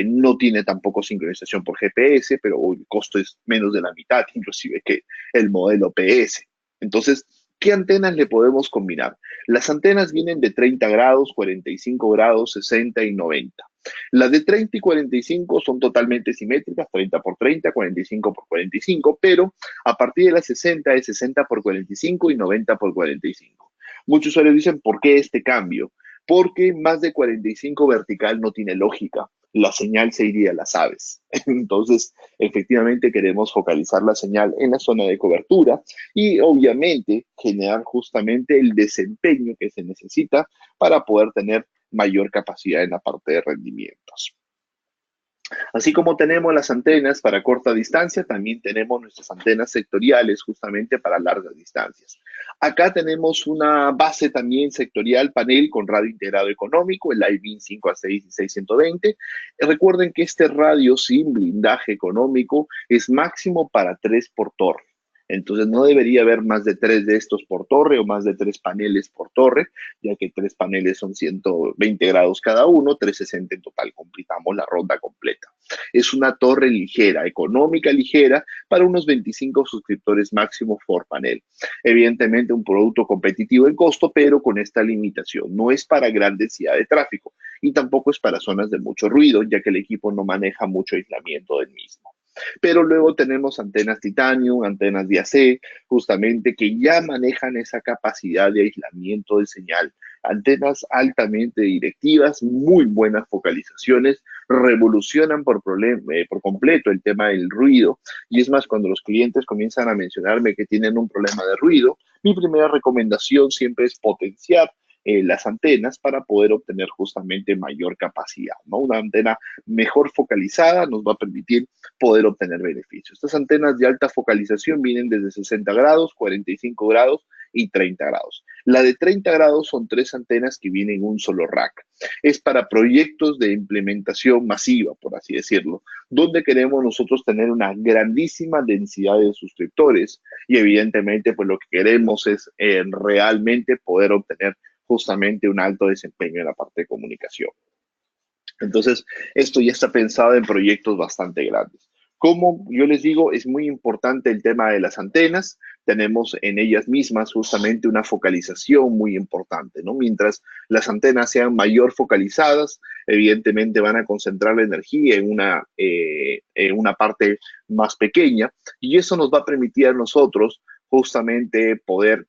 no tiene tampoco sincronización por GPS, pero el costo es menos de la mitad, inclusive que el modelo PS. Entonces, ¿qué antenas le podemos combinar? Las antenas vienen de 30 grados, 45 grados, 60 y 90. Las de 30 y 45 son totalmente simétricas, 30 por 30, 45 por 45, pero a partir de las 60 es 60 por 45 y 90 por 45. Muchos usuarios dicen, ¿por qué este cambio? Porque más de 45 vertical no tiene lógica. La señal se iría a las aves. Entonces, efectivamente queremos focalizar la señal en la zona de cobertura y obviamente generar justamente el desempeño que se necesita para poder tener mayor capacidad en la parte de rendimientos. Así como tenemos las antenas para corta distancia, también tenemos nuestras antenas sectoriales justamente para largas distancias. Acá tenemos una base también sectorial panel con radio integrado económico, el iBeam 5A6 y 6120. Recuerden que este radio sin blindaje económico es máximo para 3 por torre. Entonces no debería haber más de 3 de estos por torre o más de 3 paneles por torre, ya que 3 paneles son 120 grados cada uno, 360 en total, completamos la ronda completa. Es una torre ligera, económica ligera, para unos 25 suscriptores máximo por panel. Evidentemente un producto competitivo en costo, pero con esta limitación. No es para gran densidad de tráfico y tampoco es para zonas de mucho ruido, ya que el equipo no maneja mucho aislamiento del mismo. Pero luego tenemos antenas Titanium, antenas de AC, justamente que ya manejan esa capacidad de aislamiento de señal. Antenas altamente directivas, muy buenas focalizaciones, revolucionan por completo el tema del ruido. Y es más, cuando los clientes comienzan a mencionarme que tienen un problema de ruido, mi primera recomendación siempre es potenciar las antenas para poder obtener justamente mayor capacidad, ¿no? Una antena mejor focalizada nos va a permitir poder obtener beneficios. Estas antenas de alta focalización vienen desde 60 grados, 45 grados y 30 grados. La de 30 grados son 3 antenas que vienen en un solo rack. Es para proyectos de implementación masiva, por así decirlo, donde queremos nosotros tener una grandísima densidad de suscriptores y evidentemente pues lo que queremos es realmente poder obtener justamente un alto desempeño en la parte de comunicación. Entonces, esto ya está pensado en proyectos bastante grandes. Como yo les digo, es muy importante el tema de las antenas. Tenemos en ellas mismas justamente una focalización muy importante, ¿no? Mientras las antenas sean mayor focalizadas, evidentemente van a concentrar la energía en una parte más pequeña y eso nos va a permitir a nosotros justamente poder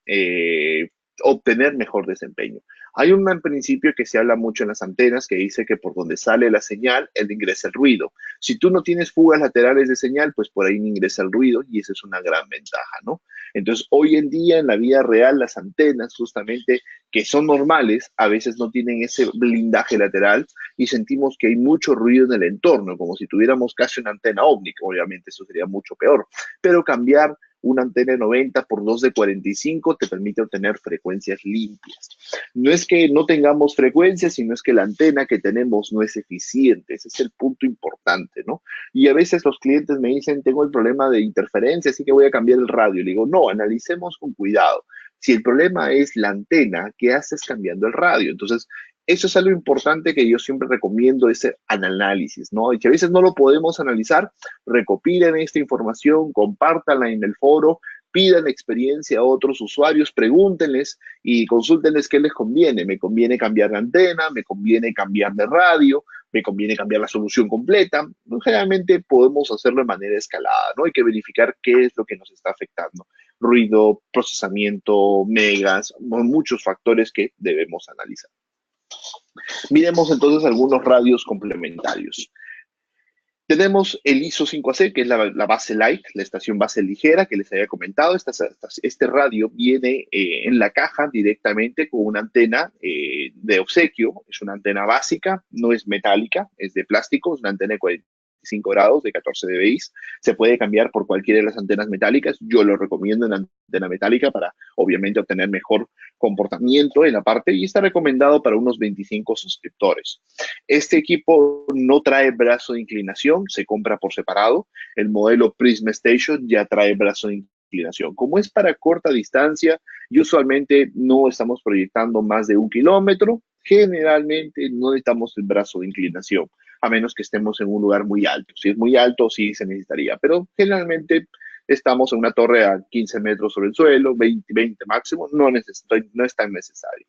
obtener mejor desempeño. Hay un principio que se habla mucho en las antenas que dice que por donde sale la señal, ingresa el ruido. Si tú no tienes fugas laterales de señal, pues por ahí no ingresa el ruido y esa es una gran ventaja, ¿no? Entonces, hoy en día en la vida real, las antenas justamente que son normales, a veces no tienen ese blindaje lateral y sentimos que hay mucho ruido en el entorno, como si tuviéramos casi una antena óptica. Obviamente eso sería mucho peor, pero cambiar una antena de 90 por 2 de 45 te permite obtener frecuencias limpias. No es que no tengamos frecuencias, sino es que la antena que tenemos no es eficiente. Ese es el punto importante, ¿no? Y a veces los clientes me dicen, tengo el problema de interferencia, así que voy a cambiar el radio. Le digo, no, analicemos con cuidado. Si el problema es la antena, ¿qué haces cambiando el radio? Entonces, eso es algo importante que yo siempre recomiendo, ese análisis, ¿no? Y que a veces no lo podemos analizar, recopilen esta información, compártanla en el foro, pidan experiencia a otros usuarios, pregúntenles y consúltenles qué les conviene. Me conviene cambiar de antena, me conviene cambiar de radio, me conviene cambiar la solución completa. Generalmente podemos hacerlo de manera escalada, ¿no? Hay que verificar qué es lo que nos está afectando. Ruido, procesamiento, megas, muchos factores que debemos analizar. Miremos entonces algunos radios complementarios. Tenemos el ISO 5AC, que es la base light, la estación base ligera que les había comentado. Este radio viene en la caja directamente con una antena de obsequio. Es una antena básica, no es metálica, es de plástico, es una antena de 25 grados de 14 dBi. Se puede cambiar por cualquiera de las antenas metálicas. Yo lo recomiendo en antena metálica para, obviamente, obtener mejor comportamiento en la parte y está recomendado para unos 25 suscriptores. Este equipo no trae brazo de inclinación, se compra por separado. El modelo Prism Station ya trae brazo de inclinación. Como es para corta distancia y usualmente no estamos proyectando más de 1 kilómetro, generalmente no necesitamos el brazo de inclinación, a menos que estemos en un lugar muy alto. Si es muy alto, sí se necesitaría, pero generalmente estamos en una torre a 15 metros sobre el suelo, 20 máximo, no es tan necesario.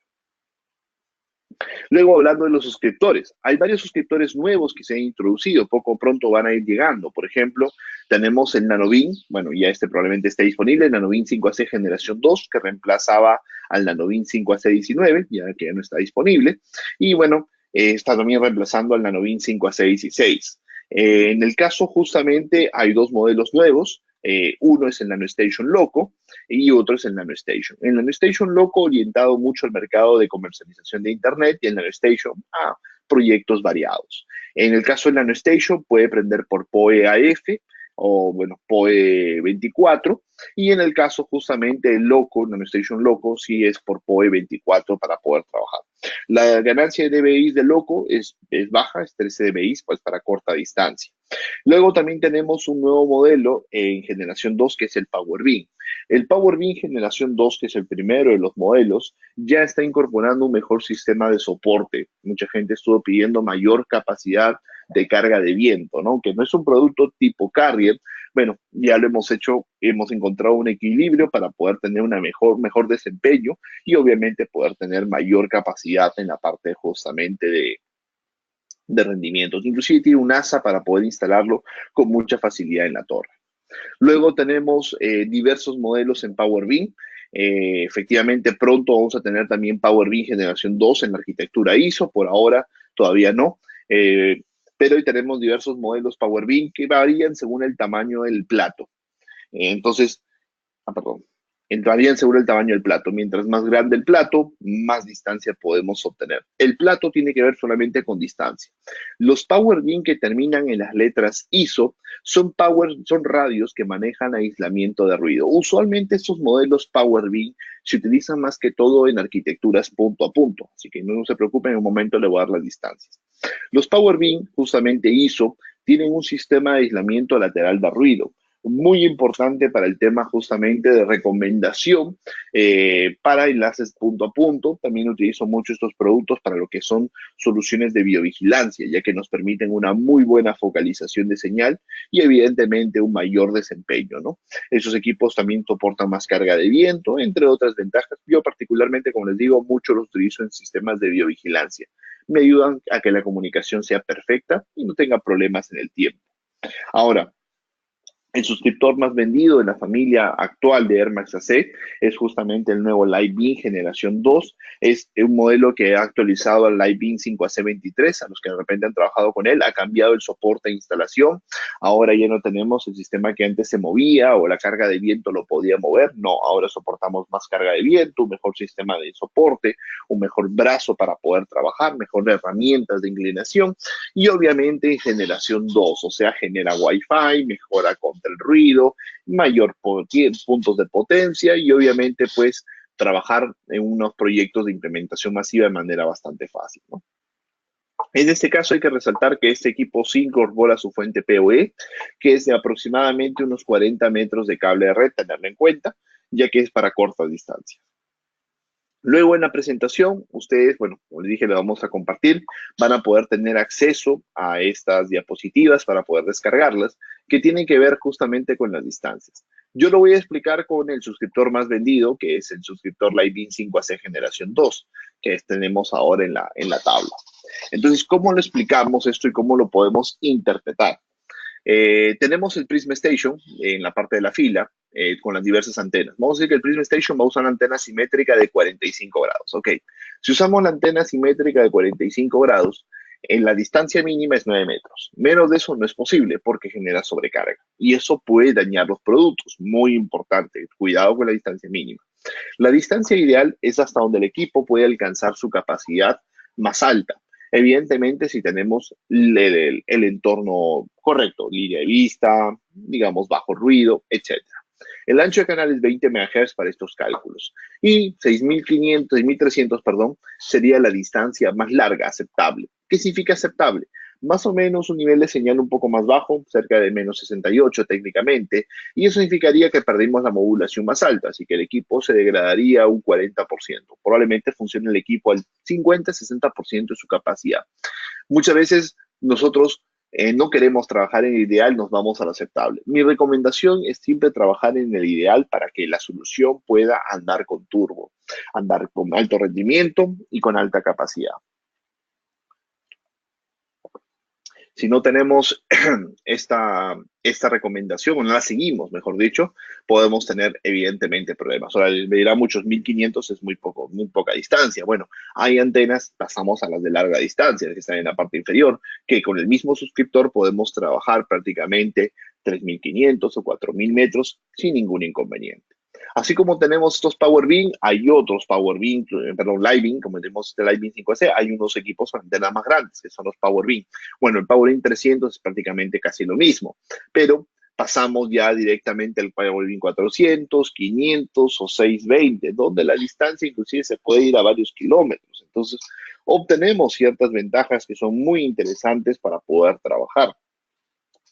Luego, hablando de los suscriptores, hay varios suscriptores nuevos que se han introducido, poco pronto van a ir llegando. Por ejemplo, tenemos el NanoBeam, bueno, ya este probablemente esté disponible, el NanoBeam 5AC generación 2, que reemplazaba al NanoBeam 5AC19, ya que ya no está disponible. Y bueno, está también reemplazando al NanoBeam 5AC16. En el caso, justamente, hay dos modelos nuevos. Uno es el NanoStation Loco y otro es el NanoStation. El NanoStation Loco orientado mucho al mercado de comercialización de Internet y el NanoStation a proyectos variados. En el caso del NanoStation puede prender por PoE AF o, bueno, PoE 24 y en el caso justamente el Loco, NanoStation Loco, sí es por PoE 24 para poder trabajar. La ganancia de dBi de Loco es baja, es 13 dBi, pues para corta distancia. Luego también tenemos un nuevo modelo en generación 2 que es el PowerBeam. El PowerBeam generación 2, que es el primero de los modelos, ya está incorporando un mejor sistema de soporte. Mucha gente estuvo pidiendo mayor capacidad de carga de viento, ¿no? Que no es un producto tipo carrier. Bueno, ya lo hemos hecho, hemos encontrado un equilibrio para poder tener una mejor desempeño y obviamente poder tener mayor capacidad en la parte justamente de rendimientos. Inclusive tiene un asa para poder instalarlo con mucha facilidad en la torre. Luego tenemos diversos modelos en PowerBeam. Efectivamente, pronto vamos a tener también PowerBeam generación 2 en la arquitectura ISO. Por ahora todavía no. Pero hoy tenemos diversos modelos PowerBeam que varían según el tamaño del plato. Entonces, perdón, entrarían según el tamaño del plato. Mientras más grande el plato, más distancia podemos obtener. El plato tiene que ver solamente con distancia. Los PowerBeam que terminan en las letras ISO son radios que manejan aislamiento de ruido. Usualmente estos modelos PowerBeam se utilizan más que todo en arquitecturas punto a punto, así que no se preocupen, en un momento le voy a dar las distancias. Los PowerBeam, justamente ISO, tienen un sistema de aislamiento lateral de ruido, muy importante para el tema justamente de recomendación para enlaces punto a punto. También utilizo mucho estos productos para lo que son soluciones de biovigilancia, ya que nos permiten una muy buena focalización de señal y evidentemente un mayor desempeño, ¿no? Esos equipos también soportan más carga de viento, entre otras ventajas. Yo particularmente, como les digo, mucho los utilizo en sistemas de biovigilancia. Me ayudan a que la comunicación sea perfecta y no tenga problemas en el tiempo. Ahora, el suscriptor más vendido de la familia actual de Air Max AC es justamente el nuevo Lightbeam generación 2. Es un modelo que ha actualizado al Lightbeam 5AC23. A los que de repente han trabajado con él, ha cambiado el soporte de instalación. Ahora ya no tenemos el sistema que antes se movía o la carga de viento lo podía mover. No, ahora soportamos más carga de viento, un mejor sistema de soporte, un mejor brazo para poder trabajar, mejores herramientas de inclinación y obviamente en generación 2, o sea, genera Wi-Fi, mejora contra el ruido, mayor puntos de potencia y obviamente pues trabajar en unos proyectos de implementación masiva de manera bastante fácil, ¿no? En este caso hay que resaltar que este equipo sí incorpora su fuente PoE, que es de aproximadamente unos 40 metros de cable de red, tenerlo en cuenta, ya que es para corta distancia. Luego en la presentación, ustedes, bueno, como les dije, le vamos a compartir, van a poder tener acceso a estas diapositivas para poder descargarlas, que tienen que ver justamente con las distancias. Yo lo voy a explicar con el suscriptor más vendido, que es el suscriptor Lightbeam 5AC generación 2, que tenemos ahora en la tabla. Entonces, ¿cómo lo explicamos esto y cómo lo podemos interpretar? Tenemos el Prism Station en la parte de la fila con las diversas antenas. Vamos a decir que el Prism Station va a usar una antena simétrica de 45 grados. Ok, si usamos la antena simétrica de 45 grados, en la distancia mínima es 9 metros. Menos de eso no es posible porque genera sobrecarga y eso puede dañar los productos. Muy importante, cuidado con la distancia mínima. La distancia ideal es hasta donde el equipo puede alcanzar su capacidad más alta. Evidentemente, si tenemos el entorno correcto, línea de vista, digamos, bajo ruido, etc. El ancho de canal es 20 MHz para estos cálculos y 6.500, 6.300, perdón, sería la distancia más larga aceptable. ¿Qué significa aceptable? Más o menos un nivel de señal un poco más bajo, cerca de menos 68 técnicamente, y eso significaría que perdimos la modulación más alta, así que el equipo se degradaría un 40%. Probablemente funcione el equipo al 50-60% de su capacidad. Muchas veces nosotros no queremos trabajar en el ideal, nos vamos al aceptable. Mi recomendación es siempre trabajar en el ideal para que la solución pueda andar con turbo, andar con alto rendimiento y con alta capacidad. Si no tenemos esta recomendación, o no la seguimos, mejor dicho, podemos tener evidentemente problemas. Ahora, me dirá muchos, 1.500 es muy poca distancia. Bueno, hay antenas, pasamos a las de larga distancia, que están en la parte inferior, que con el mismo suscriptor podemos trabajar prácticamente 3.500 o 4.000 metros sin ningún inconveniente. Así como tenemos estos Power Beam, hay otros Power Beam, perdón, Living, como tenemos este Living 5C, hay unos equipos con antenas más grandes, que son los Power Beam. Bueno, el Power Beam 300 es prácticamente casi lo mismo, pero pasamos ya directamente al Power Beam 400, 500 o 620, donde la distancia inclusive se puede ir a varios kilómetros. Entonces, obtenemos ciertas ventajas que son muy interesantes para poder trabajar.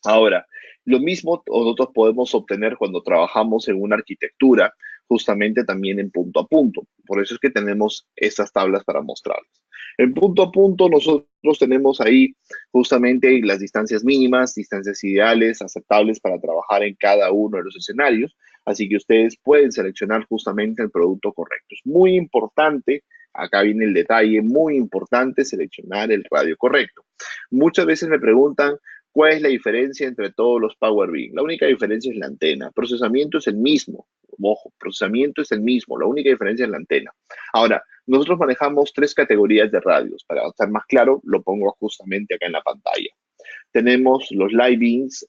Ahora, lo mismo nosotros podemos obtener cuando trabajamos en una arquitectura, justamente también en punto a punto. Por eso es que tenemos estas tablas para mostrarles. En punto a punto nosotros tenemos ahí justamente las distancias mínimas, distancias ideales, aceptables para trabajar en cada uno de los escenarios. Así que ustedes pueden seleccionar justamente el producto correcto. Es muy importante, acá viene el detalle, muy importante seleccionar el radio correcto. Muchas veces me preguntan, ¿cuál es la diferencia entre todos los Power BI? La única diferencia es la antena. Procesamiento es el mismo. Ojo, procesamiento es el mismo. La única diferencia es la antena. Ahora, nosotros manejamos 3 categorías de radios. Para estar más claro, lo pongo justamente acá en la pantalla. Tenemos los Live Beams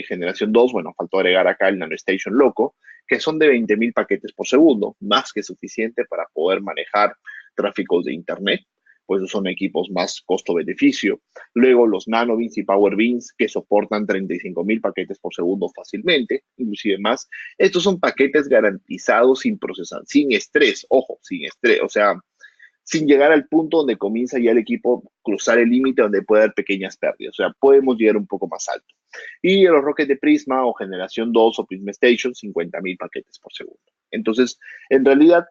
generación 2. Bueno, faltó agregar acá el NanoStation Loco, que son de 20.000 paquetes por segundo, más que suficiente para poder manejar tráficos de Internet, pues son equipos más costo-beneficio. Luego los Nano Beams y Power Beams que soportan 35.000 paquetes por segundo fácilmente, inclusive más. Estos son paquetes garantizados sin procesar, sin estrés, ojo, sin estrés, o sea, sin llegar al punto donde comienza ya el equipo cruzar el límite donde puede haber pequeñas pérdidas. O sea, podemos llegar un poco más alto. Y los Rockets de Prisma o generación 2 o Prisma Station, 50.000 paquetes por segundo. Entonces, en realidad,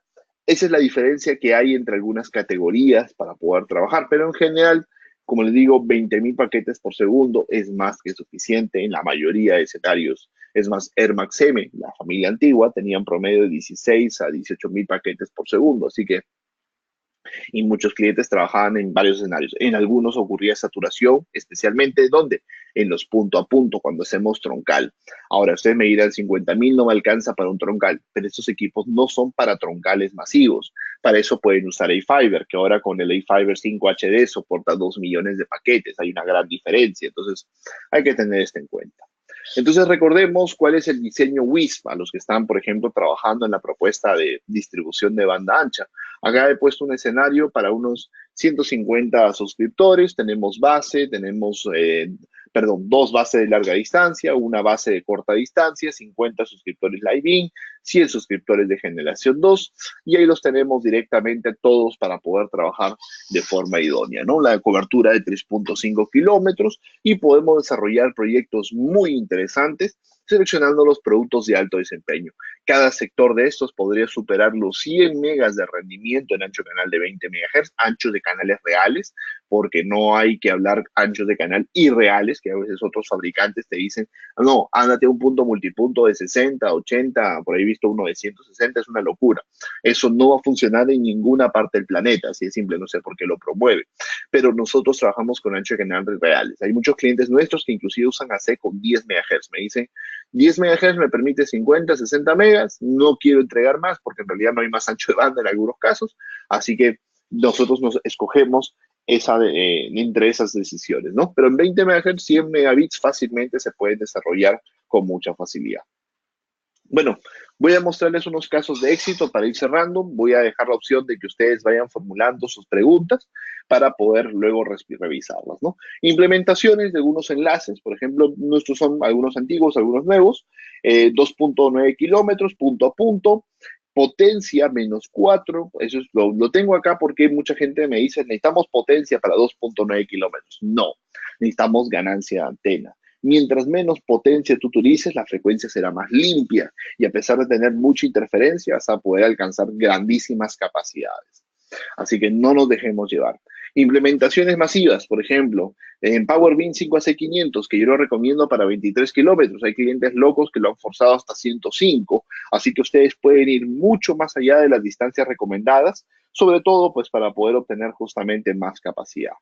esa es la diferencia que hay entre algunas categorías para poder trabajar, pero en general, como les digo, 20.000 paquetes por segundo es más que suficiente en la mayoría de escenarios. Es más, Air Max M, la familia antigua, tenían promedio de 16 a 18.000 paquetes por segundo, así que y muchos clientes trabajaban en varios escenarios. En algunos ocurría saturación, especialmente ¿dónde? En los punto a punto, cuando hacemos troncal. Ahora, ustedes me dirán, 50.000 no me alcanza para un troncal, pero estos equipos no son para troncales masivos. Para eso pueden usar A-Fiber, que ahora con el A-Fiber 5 HD soporta 2 millones de paquetes. Hay una gran diferencia, entonces hay que tener esto en cuenta. Entonces recordemos cuál es el diseño WISP a los que están, por ejemplo, trabajando en la propuesta de distribución de banda ancha. Acá he puesto un escenario para unos 150 suscriptores, tenemos base, tenemos, dos bases de larga distancia, una base de corta distancia, 50 suscriptores Live-In, 100 suscriptores de generación 2, y ahí los tenemos directamente todos para poder trabajar de forma idónea, ¿no? La cobertura de 3.5 kilómetros y podemos desarrollar proyectos muy interesantes seleccionando los productos de alto desempeño. Cada sector de estos podría superar los 100 megas de rendimiento en ancho canal de 20 MHz, anchos de canales reales, porque no hay que hablar anchos de canal irreales, que a veces otros fabricantes te dicen, no, ándate a un punto multipunto de 60, 80, por ahí he visto uno de 160, es una locura. Eso no va a funcionar en ninguna parte del planeta, así de simple, no sé por qué lo promueve. Pero nosotros trabajamos con anchos de canales reales. Hay muchos clientes nuestros que inclusive usan AC con 10 MHz. Me dicen, 10 MHz me permite 50, 60 megas, no quiero entregar más porque en realidad no hay más ancho de banda en algunos casos, así que nosotros nos escogemos entre esas decisiones, ¿no? Pero en 20 MHz, 100 megabits fácilmente se pueden desarrollar con mucha facilidad. Bueno, voy a mostrarles unos casos de éxito para ir cerrando. Voy a dejar la opción de que ustedes vayan formulando sus preguntas para poder luego revisarlas, ¿no? Implementaciones de algunos enlaces, por ejemplo, nuestros son algunos antiguos, algunos nuevos, 2.9 kilómetros, punto a punto, potencia -4, eso es, lo tengo acá porque mucha gente me dice, necesitamos potencia para 2.9 kilómetros. No, necesitamos ganancia de antena. Mientras menos potencia tú utilices, la frecuencia será más limpia y a pesar de tener mucha interferencia, vas a poder alcanzar grandísimas capacidades. Así que no nos dejemos llevar. Implementaciones masivas, por ejemplo, en PowerBeam 5AC500, que yo lo recomiendo para 23 kilómetros. Hay clientes locos que lo han forzado hasta 105, así que ustedes pueden ir mucho más allá de las distancias recomendadas, sobre todo pues para poder obtener justamente más capacidad.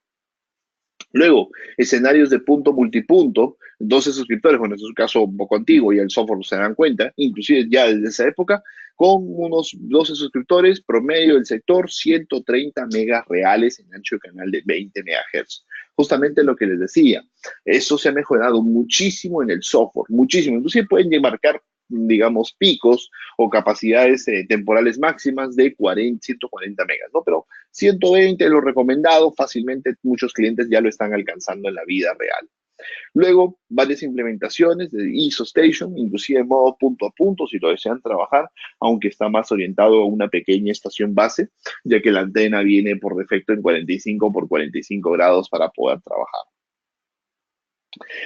Luego, escenarios de punto multipunto, 12 suscriptores, bueno, este es un caso un poco antiguo y el software no se dan cuenta, inclusive ya desde esa época, con unos 12 suscriptores, promedio del sector, 130 megas reales en ancho de canal de 20 megahertz. Justamente lo que les decía, eso se ha mejorado muchísimo en el software, muchísimo. Inclusive pueden marcar, digamos, picos o capacidades temporales máximas de 140 megas, ¿no? Pero 120 lo recomendado, fácilmente muchos clientes ya lo están alcanzando en la vida real. Luego, varias implementaciones de ISO Station, inclusive en modo punto a punto, si lo desean trabajar, aunque está más orientado a una pequeña estación base, ya que la antena viene por defecto en 45 por 45 grados para poder trabajar.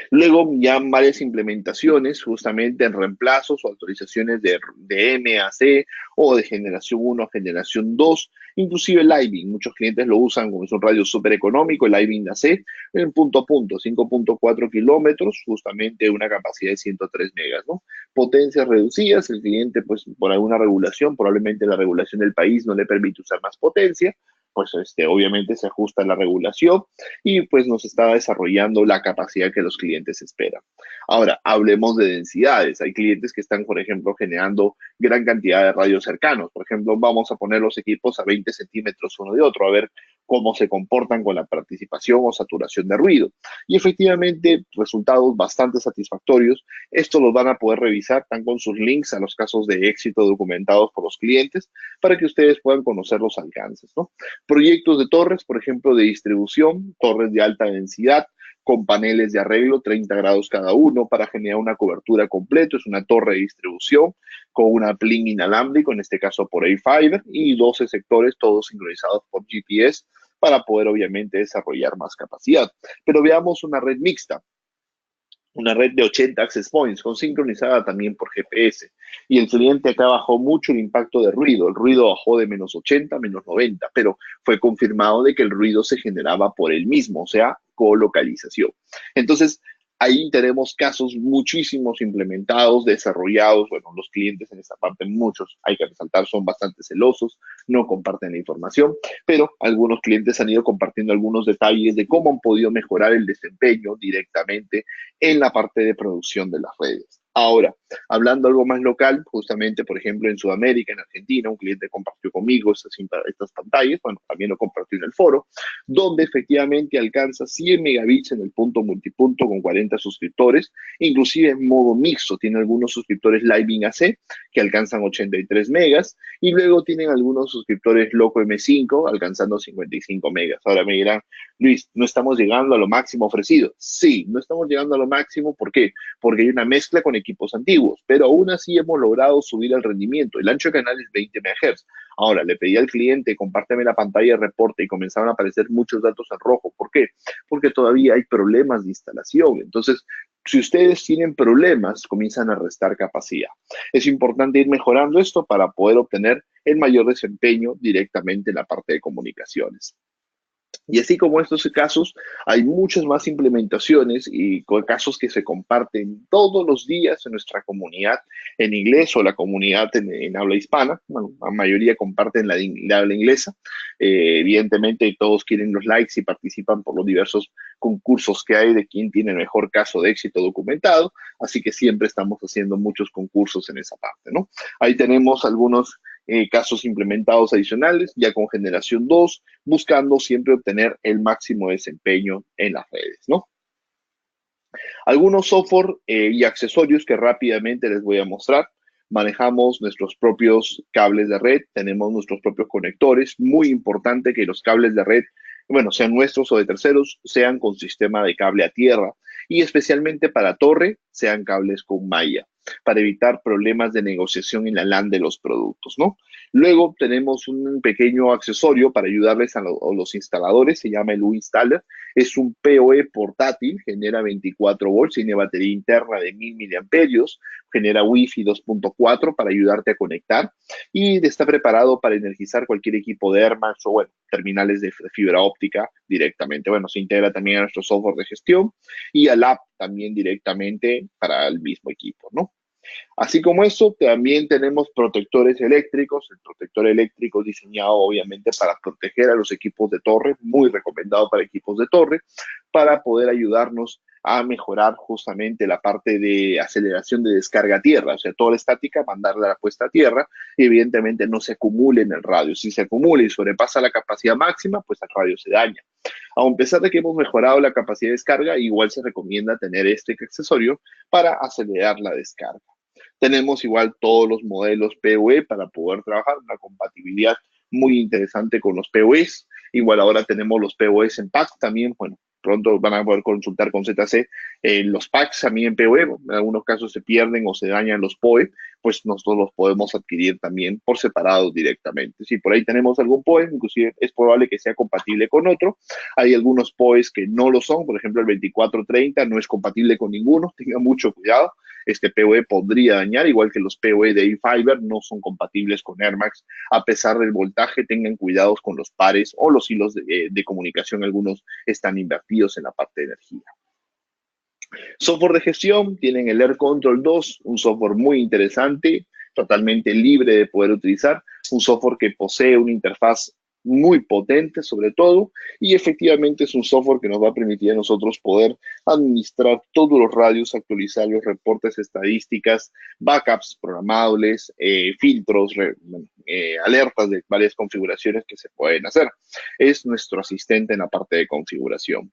Luego ya varias implementaciones justamente en reemplazos o actualizaciones de M a C o de generación 1 a generación 2, inclusive el iBeam. Muchos clientes lo usan como es un radio súper económico, el iBeam AC, en punto a punto, 5.4 kilómetros, justamente una capacidad de 103 megas, ¿no? Potencias reducidas, el cliente pues por alguna regulación, probablemente la regulación del país no le permite usar más potencia, pues obviamente se ajusta a la regulación y pues nos está desarrollando la capacidad que los clientes esperan. Ahora, hablemos de densidades. Hay clientes que están, por ejemplo, generando gran cantidad de radios cercanos. Por ejemplo, vamos a poner los equipos a 20 centímetros uno de otro, a ver cómo se comportan con la participación o saturación de ruido. Y efectivamente, resultados bastante satisfactorios. Esto los van a poder revisar tan con sus links a los casos de éxito documentados por los clientes para que ustedes puedan conocer los alcances, ¿no? Proyectos de torres, por ejemplo, de distribución, torres de alta densidad, con paneles de arreglo, 30 grados cada uno, para generar una cobertura completa. Es una torre de distribución con una plin inalámbrico, en este caso por A-Fiber, y 12 sectores, todos sincronizados por GPS, para poder obviamente desarrollar más capacidad. Pero veamos una red mixta, una red de 80 access points, con sincronizada también por GPS. Y el cliente acá bajó mucho el impacto de ruido. El ruido bajó de -80 a -90, pero fue confirmado de que el ruido se generaba por él mismo, o sea, colocalización. Entonces, ahí tenemos casos muchísimos implementados, desarrollados. Bueno, los clientes en esta parte, muchos, hay que resaltar, son bastante celosos, no comparten la información, pero algunos clientes han ido compartiendo algunos detalles de cómo han podido mejorar el desempeño directamente en la parte de producción de las redes. Ahora, hablando algo más local, justamente, por ejemplo, en Sudamérica, en Argentina, un cliente compartió conmigo estas pantallas, bueno, también lo compartió en el foro, donde efectivamente alcanza 100 megabits en el punto multipunto con 40 suscriptores, inclusive en modo mixto, tiene algunos suscriptores Living AC que alcanzan 83 megas, y luego tienen algunos suscriptores Loco M5 alcanzando 55 megas. Ahora me dirán, Luis, ¿no estamos llegando a lo máximo ofrecido? Sí, no estamos llegando a lo máximo, ¿por qué? Porque hay una mezcla con equipos antiguos, pero aún así hemos logrado subir el rendimiento. El ancho de canal es 20 MHz. Ahora, le pedí al cliente, compárteme la pantalla de reporte y comenzaron a aparecer muchos datos en rojo. ¿Por qué? Porque todavía hay problemas de instalación. Entonces, si ustedes tienen problemas, comienzan a restar capacidad. Es importante ir mejorando esto para poder obtener el mayor desempeño directamente en la parte de comunicaciones. Y así como estos casos, hay muchas más implementaciones y casos que se comparten todos los días en nuestra comunidad en inglés o la comunidad en habla hispana. Bueno, la mayoría comparten la habla inglesa. Evidentemente, todos quieren los likes y participan por los diversos concursos que hay de quién tiene el mejor caso de éxito documentado. Así que siempre estamos haciendo muchos concursos en esa parte, ¿no? Ahí tenemos algunos casos implementados adicionales, ya con generación 2, buscando siempre obtener el máximo desempeño en las redes, ¿no? Algunos software y accesorios que rápidamente les voy a mostrar. manejamos nuestros propios cables de red, tenemos nuestros propios conectores. Muy importante que los cables de red, bueno, sean nuestros o de terceros, sean con sistema de cable a tierra y especialmente para torre, sean cables con malla para evitar problemas de negociación en la LAN de los productos, ¿no? Luego tenemos un pequeño accesorio para ayudarles a los instaladores, se llama el U-Installer. Es un PoE portátil, genera 24 volts, tiene batería interna de 1000 miliamperios, genera Wi-Fi 2.4 para ayudarte a conectar y está preparado para energizar cualquier equipo de Airmax o, bueno, terminales de fibra óptica directamente. Bueno, se integra también a nuestro software de gestión y al app también directamente para el mismo equipo, ¿no? Así como eso, también tenemos protectores eléctricos. El protector eléctrico diseñado obviamente para proteger a los equipos de torre, muy recomendado para equipos de torre, para poder ayudarnos a mejorar justamente la parte de aceleración de descarga a tierra, o sea, toda la estática, mandarla a la puesta a tierra y evidentemente no se acumule en el radio. Si se acumula y sobrepasa la capacidad máxima, pues el radio se daña. A pesar de que hemos mejorado la capacidad de descarga, igual se recomienda tener este accesorio para acelerar la descarga. Tenemos igual todos los modelos PoE para poder trabajar, una compatibilidad muy interesante con los PoEs. Igual ahora tenemos los PoEs en pack también, bueno, pronto van a poder consultar con ZC los packs también en PoE. En algunos casos se pierden o se dañan los PoE, pues nosotros los podemos adquirir también por separado directamente. Si por ahí tenemos algún PoE, inclusive es probable que sea compatible con otro. Hay algunos PoEs que no lo son, por ejemplo el 2430 no es compatible con ninguno, tengan mucho cuidado. Este PoE podría dañar, igual que los PoE de eFiber no son compatibles con Airmax, a pesar del voltaje, tengan cuidados con los pares o los hilos de comunicación, algunos están invertidos en la parte de energía. Software de gestión, tienen el Air Control 2, un software muy interesante, totalmente libre de poder utilizar, un software que posee una interfaz muy potente sobre todo, y efectivamente es un software que nos va a permitir a nosotros poder administrar todos los radios, actualizar los reportes, estadísticas, backups programables, filtros, alertas de varias configuraciones que se pueden hacer. Es nuestro asistente en la parte de configuración.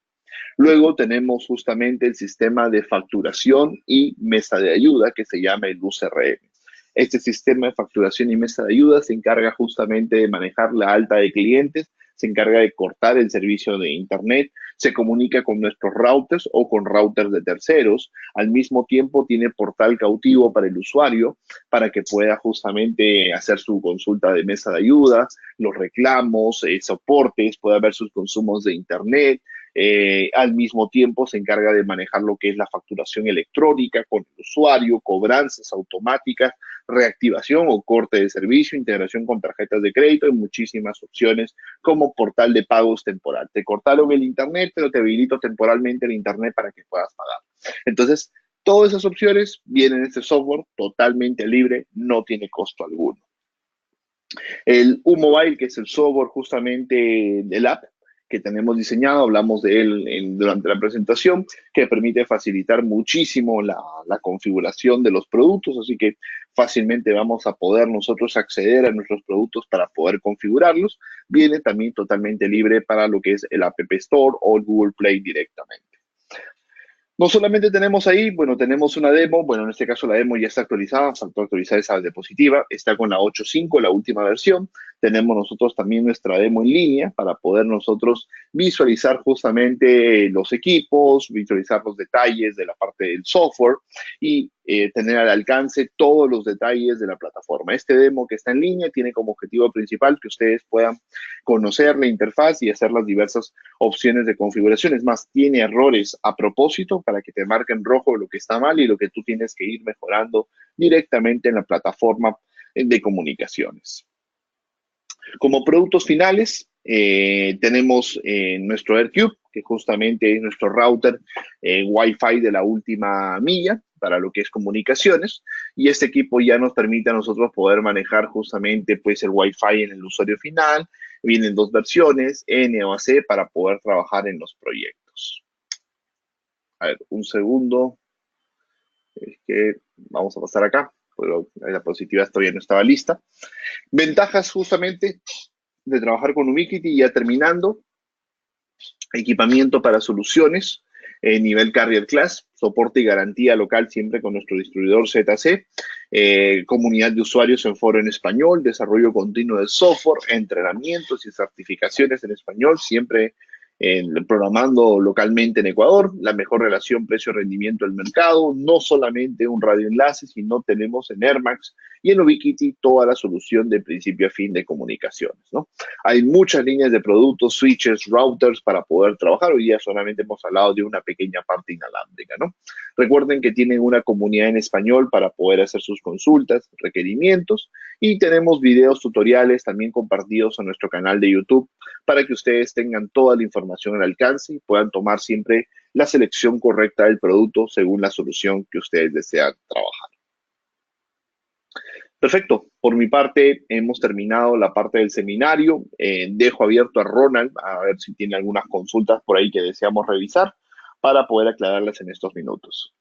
Luego tenemos justamente el sistema de facturación y mesa de ayuda que se llama el UCRM. Este sistema de facturación y mesa de ayuda se encarga justamente de manejar la alta de clientes, se encarga de cortar el servicio de Internet, se comunica con nuestros routers o con routers de terceros. Al mismo tiempo tiene portal cautivo para el usuario para que pueda justamente hacer su consulta de mesa de ayuda, los reclamos, soportes, pueda ver sus consumos de Internet. Al mismo tiempo se encarga de manejar lo que es la facturación electrónica con el usuario, cobranzas automáticas, reactivación o corte de servicio, integración con tarjetas de crédito y muchísimas opciones como portal de pagos temporal. Te cortaron el Internet, pero te habilito temporalmente el Internet para que puedas pagar. Entonces, todas esas opciones vienen en este software totalmente libre, no tiene costo alguno. El U-Mobile, que es el software justamente del app que tenemos diseñado, hablamos de él durante la presentación, que permite facilitar muchísimo la configuración de los productos, así que fácilmente vamos a poder nosotros acceder a nuestros productos para poder configurarlos. Viene también totalmente libre para lo que es el App Store o el Google Play directamente. No solamente tenemos ahí, bueno, tenemos una demo, bueno, en este caso la demo ya está actualizada, faltó actualizar esa diapositiva, está con la 8.5, la última versión. Tenemos nosotros también nuestra demo en línea para poder nosotros visualizar justamente los equipos, visualizar los detalles de la parte del software y tener al alcance todos los detalles de la plataforma. Este demo que está en línea tiene como objetivo principal que ustedes puedan conocer la interfaz y hacer las diversas opciones de configuración. Es más, tiene errores a propósito para que te marquen rojo lo que está mal y lo que tú tienes que ir mejorando directamente en la plataforma de comunicaciones. Como productos finales, tenemos nuestro AirCube, que justamente es nuestro router Wi-Fi de la última milla para lo que es comunicaciones, y este equipo ya nos permite a nosotros poder manejar justamente pues el Wi-Fi en el usuario final. Vienen dos versiones, N o AC, para poder trabajar en los proyectos. A ver, un segundo. Es que vamos a pasar acá, pero la diapositiva todavía no estaba lista. Ventajas justamente de trabajar con Ubiquiti, ya terminando. Equipamiento para soluciones nivel Carrier Class, soporte y garantía local siempre con nuestro distribuidor ZC, comunidad de usuarios en foro en español, desarrollo continuo de software, entrenamientos y certificaciones en español, siempre programando localmente en Ecuador, la mejor relación precio-rendimiento del mercado, no solamente un radioenlace, sino tenemos en Airmax y en Ubiquiti toda la solución de principio a fin de comunicaciones, ¿no? Hay muchas líneas de productos, switches, routers para poder trabajar. Hoy día solamente hemos hablado de una pequeña parte inalámbrica, ¿no? Recuerden que tienen una comunidad en español para poder hacer sus consultas, requerimientos, y tenemos videos tutoriales también compartidos en nuestro canal de YouTube para que ustedes tengan toda la información al alcance y puedan tomar siempre la selección correcta del producto según la solución que ustedes desean trabajar. Perfecto, por mi parte hemos terminado la parte del seminario. Dejo abierto a Ronald a ver si tiene algunas consultas por ahí que deseamos revisar para poder aclararlas en estos minutos.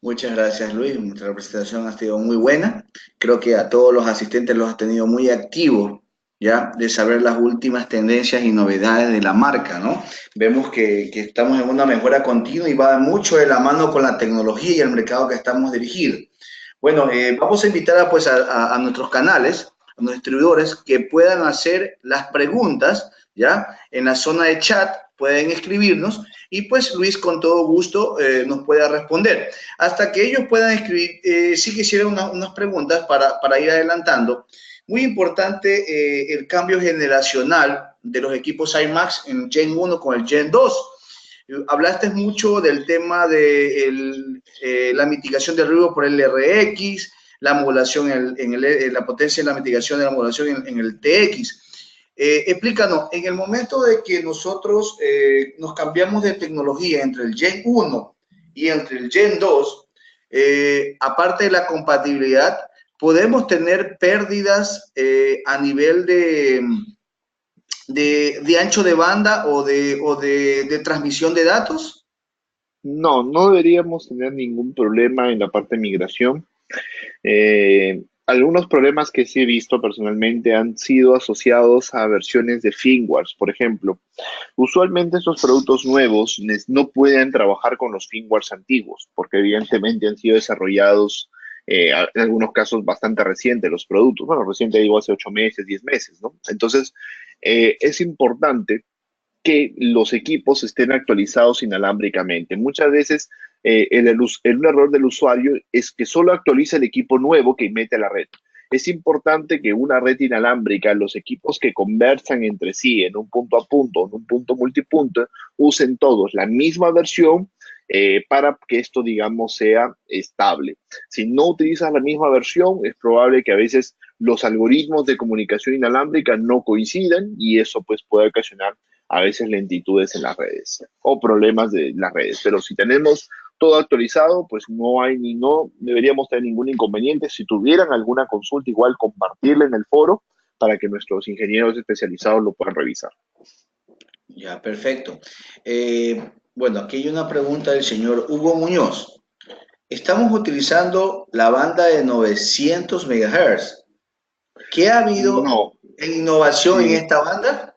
Muchas gracias, Luis. Nuestra presentación ha sido muy buena. Creo que a todos los asistentes los ha tenido muy activos, ¿ya? De saber las últimas tendencias y novedades de la marca, ¿no? Vemos que estamos en una mejora continua y va mucho de la mano con la tecnología y el mercado que estamos dirigidos. Bueno, vamos a invitar a nuestros canales, a los distribuidores, que puedan hacer las preguntas, ¿ya? En la zona de chat pueden escribirnos y pues Luis con todo gusto nos pueda responder. Hasta que ellos puedan escribir, sí quisiera unas preguntas para ir adelantando. Muy importante el cambio generacional de los equipos iMax en Gen 1 con el Gen 2. Hablaste mucho del tema de la mitigación del ruido por el RX, la modulación la potencia de la mitigación de la modulación en el TX. Explícanos, en el momento de que nosotros nos cambiamos de tecnología entre el Gen 1 y entre el Gen 2, aparte de la compatibilidad, podemos tener pérdidas a nivel de ancho de banda o de transmisión de datos. No, no deberíamos tener ningún problema en la parte de migración. Algunos problemas que sí he visto personalmente han sido asociados a versiones de firmware. Por ejemplo, usualmente estos productos nuevos no pueden trabajar con los firmwares antiguos, porque evidentemente han sido desarrollados en algunos casos bastante recientes los productos. Bueno, reciente digo hace 8 meses, 10 meses, ¿no? Entonces, es importante que los equipos estén actualizados inalámbricamente. Muchas veces un error del usuario es que solo actualiza el equipo nuevo que mete a la red. Es importante que una red inalámbrica, los equipos que conversan entre sí en un punto a punto, en un punto multipunto, usen todos la misma versión para que esto, digamos, sea estable. Si no utilizas la misma versión, es probable que a veces los algoritmos de comunicación inalámbrica no coincidan y eso pues puede ocasionar a veces lentitudes en las redes o problemas de las redes. Pero si tenemos todo actualizado, pues no deberíamos tener ningún inconveniente. Si tuvieran alguna consulta, igual compartirla en el foro para que nuestros ingenieros especializados lo puedan revisar. Ya, perfecto. Bueno, aquí hay una pregunta del señor Hugo Muñoz. Estamos utilizando la banda de 900 MHz. ¿Qué ha habido No. en innovación en esta banda?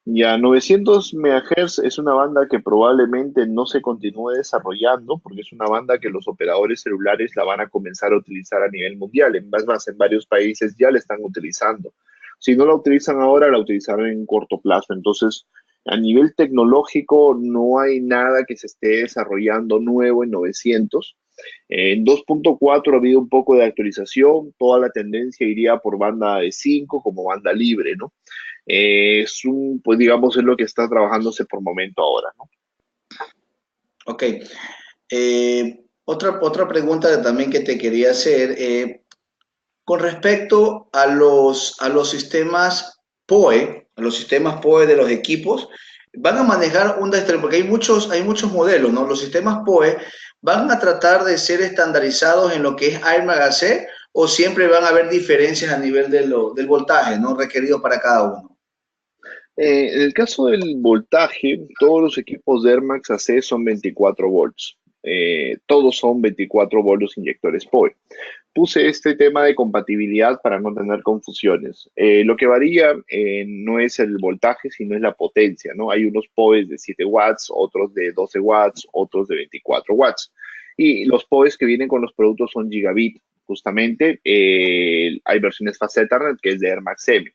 Ya, 900 MHz es una banda que probablemente no se continúe desarrollando porque es una banda que los operadores celulares la van a comenzar a utilizar a nivel mundial. En varios países ya la están utilizando. Si no la utilizan ahora, la utilizarán en corto plazo. Entonces, a nivel tecnológico, no hay nada que se esté desarrollando nuevo en 900. En 2.4 ha habido un poco de actualización. Toda la tendencia iría por banda de 5 como banda libre, ¿no? Pues digamos, es lo que está trabajándose por momento ahora, ¿no? Ok. Otra pregunta también que te quería hacer, con respecto a los sistemas PoE, a los sistemas PoE de los equipos, van a manejar porque hay muchos modelos, ¿no? Los sistemas PoE van a tratar de ser estandarizados en lo que es Airbag AC o siempre van a haber diferencias a nivel del voltaje, ¿no? Requerido para cada uno. En el caso del voltaje, todos los equipos de Airmax AC son 24 volts. todos son 24 voltios inyectores PoE. Puse este tema de compatibilidad para no tener confusiones. Lo que varía no es el voltaje, sino es la potencia, ¿no? Hay unos PoEs de 7 watts, otros de 12 watts, otros de 24 watts. Y los PoEs que vienen con los productos son gigabit, justamente. Hay versiones Fast Ethernet, que es de Air Max M.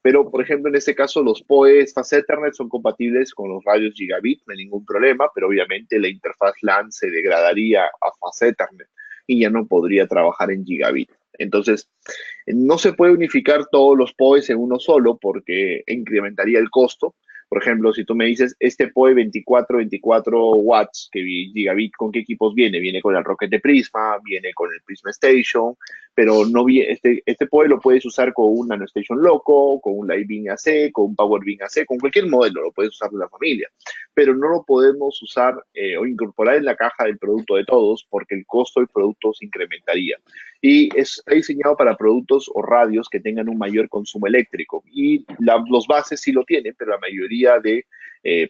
Pero, por ejemplo, en este caso, los PoEs Fast Ethernet son compatibles con los radios gigabit, no hay ningún problema, pero obviamente la interfaz LAN se degradaría a Fast Ethernet y ya no podría trabajar en gigabit. Entonces, no se puede unificar todos los PoEs en uno solo porque incrementaría el costo. Por ejemplo, si tú me dices, este PoE 24 watts, que gigabit, ¿con qué equipos viene? Viene con el Rocket de Prisma, viene con el Prisma Station, pero no viene, este PoE lo puedes usar con un NanoStation Loco, con un Lightbeam AC, con un PowerBeam AC, con cualquier modelo, lo puedes usar de la familia, pero no lo podemos usar o incorporar en la caja del producto de todos porque el costo del producto se incrementaría. Y está diseñado para productos o radios que tengan un mayor consumo eléctrico. Y los bases sí lo tienen, pero la mayoría de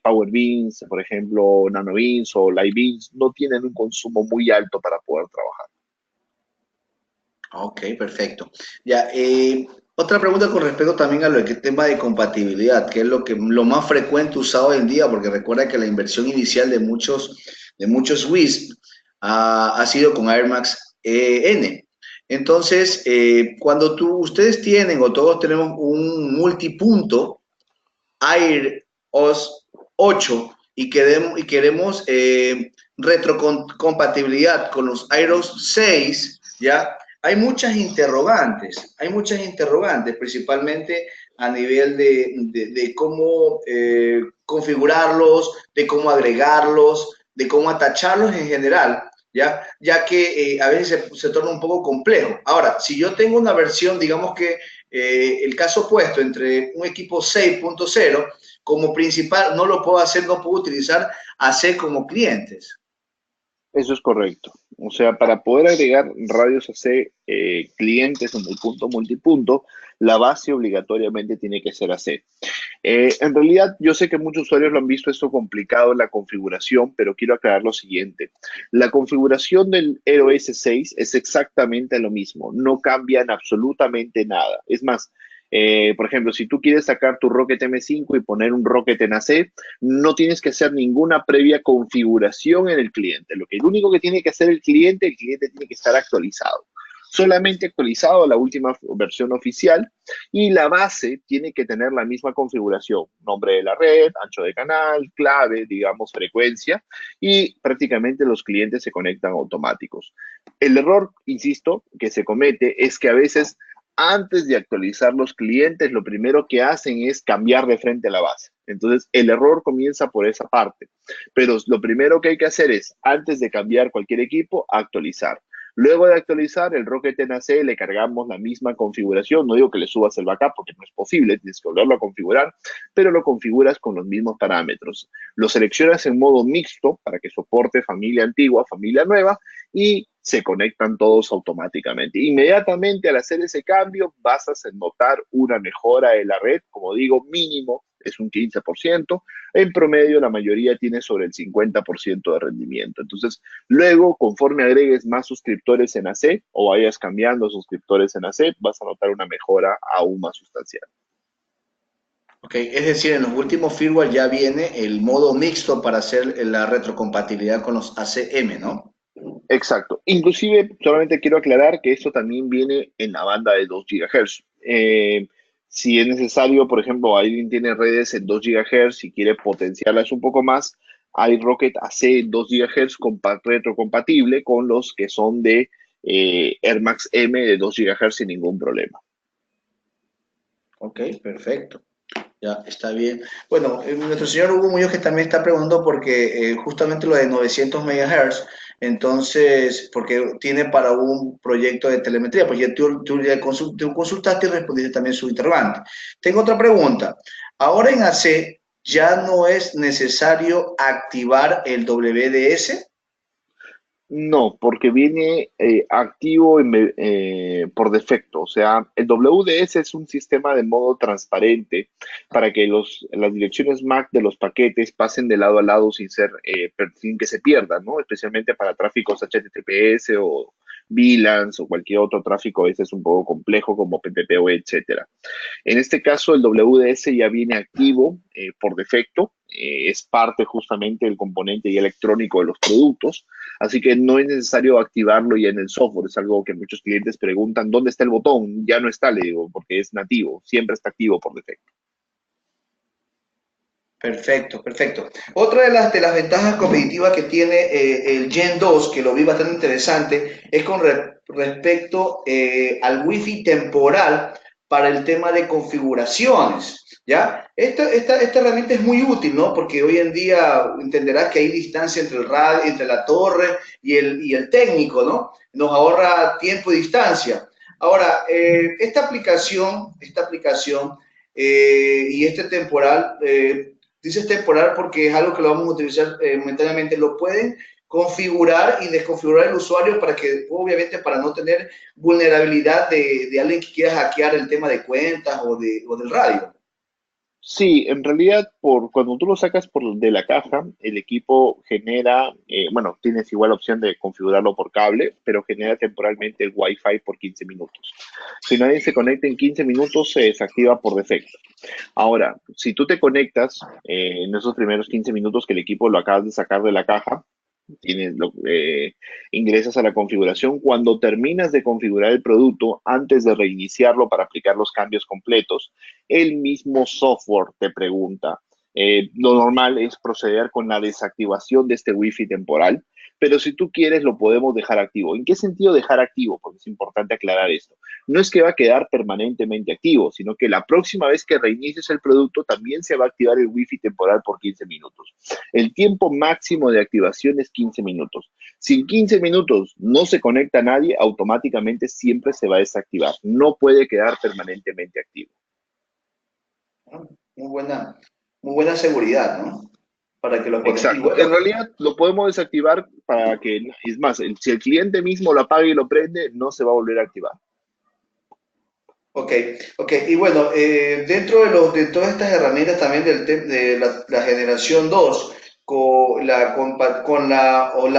Power Beams, por ejemplo, Nano Beams o Light Beams, no tienen un consumo muy alto para poder trabajar. Ok, perfecto. Ya, otra pregunta con respecto también a lo que tema de compatibilidad, que es lo más frecuente usado hoy en día, porque recuerda que la inversión inicial de muchos WISP ha sido con Air Max N. Entonces, cuando ustedes tienen o todos tenemos un multipunto Air OS 8 y queremos retrocompatibilidad con los Airos 6, ¿ya? Hay muchas interrogantes, principalmente a nivel de cómo configurarlos, de cómo agregarlos, de cómo atacharlos en general, ya que a veces se torna un poco complejo. Ahora, si yo tengo una versión, digamos que el caso opuesto entre un equipo 6.0 como principal, no lo puedo hacer, no puedo utilizar AC como clientes. Eso es correcto. O sea, para poder agregar radios AC clientes en el punto multipunto, la base obligatoriamente tiene que ser AC. En realidad, yo sé que muchos usuarios lo han visto esto complicado en la configuración, pero quiero aclarar lo siguiente. La configuración del EOS 6 es exactamente lo mismo, no cambian absolutamente nada. Es más, por ejemplo, si tú quieres sacar tu Rocket M5 y poner un Rocket en AC, no tienes que hacer ninguna previa configuración en el cliente. El único que tiene que hacer el cliente tiene que estar actualizado. Solamente actualizado a la última versión oficial y la base tiene que tener la misma configuración, nombre de la red, ancho de canal, clave, digamos, frecuencia y prácticamente los clientes se conectan automáticos. El error, insisto, que se comete es que a veces antes de actualizar los clientes, lo primero que hacen es cambiar de frente a la base. Entonces, el error comienza por esa parte. Pero lo primero que hay que hacer es, antes de cambiar cualquier equipo, actualizar. Luego de actualizar el Rocket NAC, le cargamos la misma configuración. No digo que le subas el backup porque no es posible, tienes que volverlo a configurar, pero lo configuras con los mismos parámetros. Lo seleccionas en modo mixto para que soporte familia antigua, familia nueva y se conectan todos automáticamente. Inmediatamente al hacer ese cambio vas a notar una mejora de la red, como digo, mínimo es un 15%, en promedio la mayoría tiene sobre el 50% de rendimiento. Entonces, luego, conforme agregues más suscriptores en AC o vayas cambiando suscriptores en AC, vas a notar una mejora aún más sustancial. Ok, es decir, en los últimos firmware ya viene el modo mixto para hacer la retrocompatibilidad con los ACM, ¿no? Exacto. Inclusive, solamente quiero aclarar que esto también viene en la banda de 2 GHz. Si es necesario, por ejemplo, alguien tiene redes en 2 GHz y quiere potenciarlas un poco más, hay Rocket AC 2 GHz retrocompatible con los que son de Air Max M de 2 GHz sin ningún problema. Ok, perfecto. Ya, está bien. Bueno, nuestro señor Hugo Muñoz que también está preguntando porque justamente lo de 900 MHz, entonces, porque tiene para un proyecto de telemetría, pues ya tú consultaste y respondiste también su interrogante. Tengo otra pregunta. Ahora en AC ya no es necesario activar el WDS. No, porque viene activo por defecto. O sea, el WDS es un sistema de modo transparente para que las direcciones MAC de los paquetes pasen de lado a lado sin que se pierdan, ¿no? Especialmente para tráficos HTTPS o VLANs o cualquier otro tráfico, ese es un poco complejo como PTPO, etcétera. En este caso, el WDS ya viene activo por defecto, es parte justamente del componente ya electrónico de los productos, así que no es necesario activarlo ya en el software. Es algo que muchos clientes preguntan, ¿dónde está el botón? Ya no está, le digo, porque es nativo, siempre está activo por defecto. Perfecto, perfecto. Otra de las ventajas competitivas que tiene el Gen 2, que lo vi bastante interesante, es con respecto al Wi-Fi temporal para el tema de configuraciones. ¿Ya? Esta herramienta es muy útil, ¿no? Porque hoy en día entenderás que hay distancia entre el radio, entre la torre y el técnico, ¿no? Nos ahorra tiempo y distancia. Ahora, esta aplicación y este temporal, dices temporal porque es algo que lo vamos a utilizar momentáneamente, lo pueden configurar y desconfigurar el usuario para que, obviamente, para no tener vulnerabilidad de alguien que quiera hackear el tema de cuentas o del radio. Sí, en realidad, cuando tú lo sacas de la caja, el equipo genera, bueno, tienes igual opción de configurarlo por cable, pero genera temporalmente el Wi-Fi por 15 minutos. Si nadie se conecta en 15 minutos, se desactiva por defecto. Ahora, si tú te conectas en esos primeros 15 minutos que el equipo lo acabas de sacar de la caja, ingresas a la configuración. Cuando terminas de configurar el producto, antes de reiniciarlo para aplicar los cambios completos, el mismo software te pregunta. Lo normal es proceder con la desactivación de este Wi-Fi temporal, pero si tú quieres lo podemos dejar activo. ¿En qué sentido dejar activo? Porque es importante aclarar esto. No es que va a quedar permanentemente activo, sino que la próxima vez que reinicies el producto también se va a activar el Wi-Fi temporal por 15 minutos. El tiempo máximo de activación es 15 minutos. Si en 15 minutos no se conecta nadie, automáticamente siempre se va a desactivar. No puede quedar permanentemente activo. Muy buena, muy buena seguridad, ¿no? Para que lo pones. Y Exacto. bueno, En realidad lo podemos desactivar para que, es más, si el cliente mismo lo apaga y lo prende, no se va a volver a activar. ok, ok. Y bueno, dentro de todas estas herramientas también de la generación 2 o las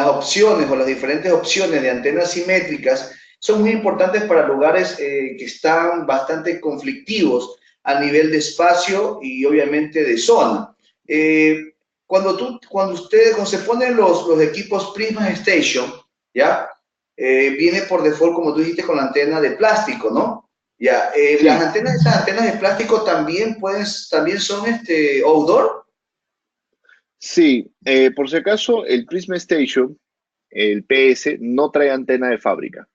opciones o las diferentes opciones de antenas simétricas, son muy importantes para lugares que están bastante conflictivos a nivel de espacio y obviamente de zona. Eh, cuando se ponen los equipos Prisma Station, ¿ya? Viene por default, como tú dijiste, con la antena de plástico, ¿no? Ya, las Sí, antenas, esas antenas de plástico también son outdoor. sí. Por si acaso, el Prisma Station, el PS, no trae antena de fábrica.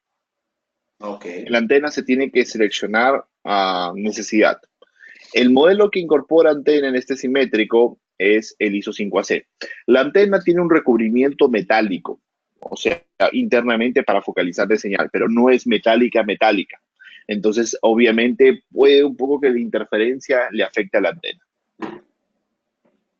Ok, La antena se tiene que seleccionar a necesidad. El modelo que incorpora antena en este simétrico es el ISO 5AC. La antena tiene un recubrimiento metálico, o sea, internamente para focalizar de señal, pero no es metálica metálica. Entonces, obviamente, puede un poco que la interferencia le afecte a la antena.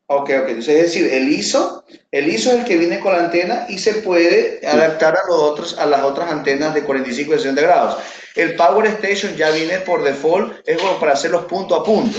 ok. Entonces, es decir, el ISO es el que viene con la antena y se puede Sí. adaptar a las otras antenas de 45 y 60 grados. El Power Station ya viene por default, es como para hacerlos punto a punto.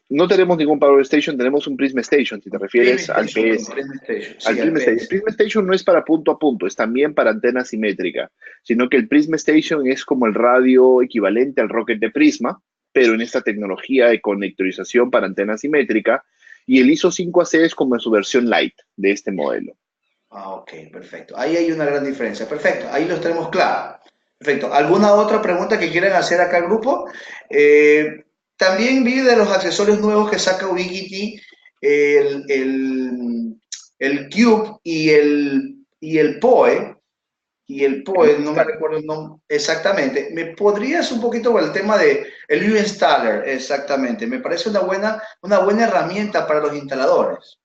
No tenemos ningún Power Station, tenemos un Prisma Station, si te Prism refieres al Station, perdón, PS. Prism Station, Al sí, al Prisma Station. El PS. Prisma Station no es para punto a punto, es también para antena simétrica, sino que el Prisma Station es como el radio equivalente al Rocket de Prisma, pero en esta tecnología de conectorización para antena simétrica, y el ISO 5AC es como en su versión light de este modelo. Ah, ok, perfecto. Ahí hay una gran diferencia. Perfecto, ahí los tenemos claro. Perfecto. ¿Alguna otra pregunta que quieran hacer acá al grupo? También vi de los accesorios nuevos que saca Ubiquiti, el, el, el Cube y el PoE. Y el El PoE, no me installer. recuerdo el nombre exactamente. ¿Me podrías un poquito con el tema de el U-Installer? Exactamente. Me parece una buena herramienta para los instaladores.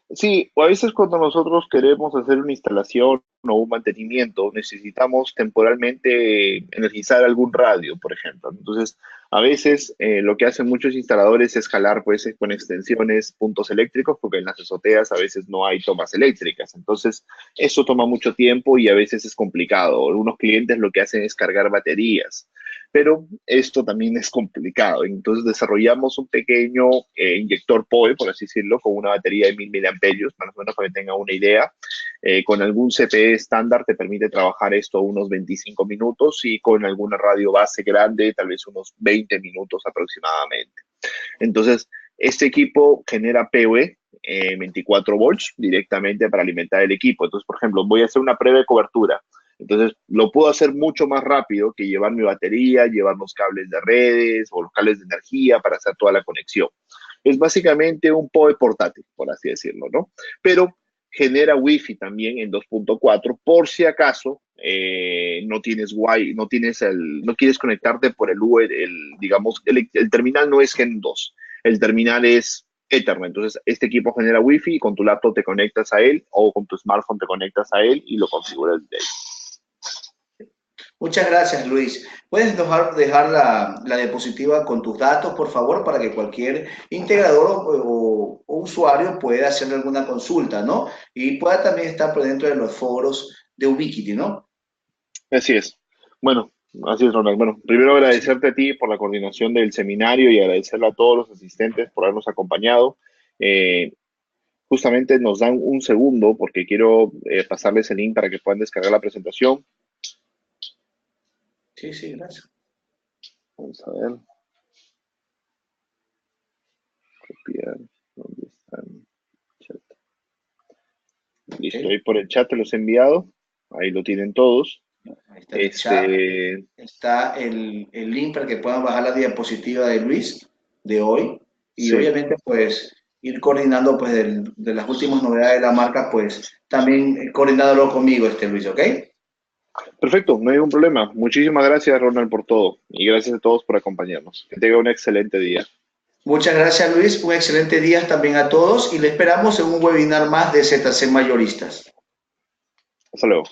Sí, o a veces cuando nosotros queremos hacer una instalación o un mantenimiento, necesitamos temporalmente energizar algún radio, por ejemplo. Entonces, a veces lo que hacen muchos instaladores es jalar pues, con extensiones puntos eléctricos, porque en las azoteas a veces no hay tomas eléctricas. Entonces, eso toma mucho tiempo y a veces es complicado. Algunos clientes lo que hacen es cargar baterías, pero esto también es complicado. Entonces desarrollamos un pequeño inyector PoE, por así decirlo, con una batería de 1000 mAh, más o menos para que tenga una idea. Con algún CPE estándar te permite trabajar esto unos 25 minutos y con alguna radio base grande, tal vez unos 20 minutos aproximadamente. Entonces, este equipo genera PoE 24 volts directamente para alimentar el equipo. Entonces, por ejemplo, voy a hacer una prueba de cobertura. Entonces, lo puedo hacer mucho más rápido que llevar mi batería, llevar los cables de redes o los cables de energía para hacer toda la conexión. Es básicamente un PoE portátil, por así decirlo, ¿no? Pero genera Wi-Fi también en 2.4 por si acaso no tienes Wi, no quieres conectarte por el UE, digamos, el terminal no es Gen 2, el terminal es Ethernet. Entonces, este equipo genera Wi-Fi y con tu laptop te conectas a él o con tu smartphone te conectas a él y lo configuras de ahí. Muchas gracias, Luis. ¿Puedes dejar la diapositiva con tus datos, por favor, para que cualquier integrador o usuario pueda hacer alguna consulta, ¿no? Y pueda también estar por dentro de los foros de Ubiquiti, ¿no? Así es. Bueno, así es, Ronald. Bueno, primero Sí. agradecerte a ti por la coordinación del seminario y agradecerle a todos los asistentes por habernos acompañado. Eh, Justamente nos dan un segundo porque quiero pasarles el link para que puedan descargar la presentación. Sí, sí, gracias. Vamos a ver, copiar, ¿dónde está el chat? Listo, Okay. ahí por el chat te los he enviado. Ahí lo tienen todos. Ahí está el chat, Este, está el link para que puedan bajar la diapositiva de Luis de hoy y sí, obviamente pues ir coordinando pues de las últimas novedades de la marca pues también coordinándolo conmigo este Luis, ¿ok? perfecto, no hay ningún problema. Muchísimas gracias, Ronald, por todo. Y gracias a todos por acompañarnos. Que tenga un excelente día. Muchas gracias Luis, un excelente día también a todos y le esperamos en un webinar más de ZC Mayoristas. Hasta luego.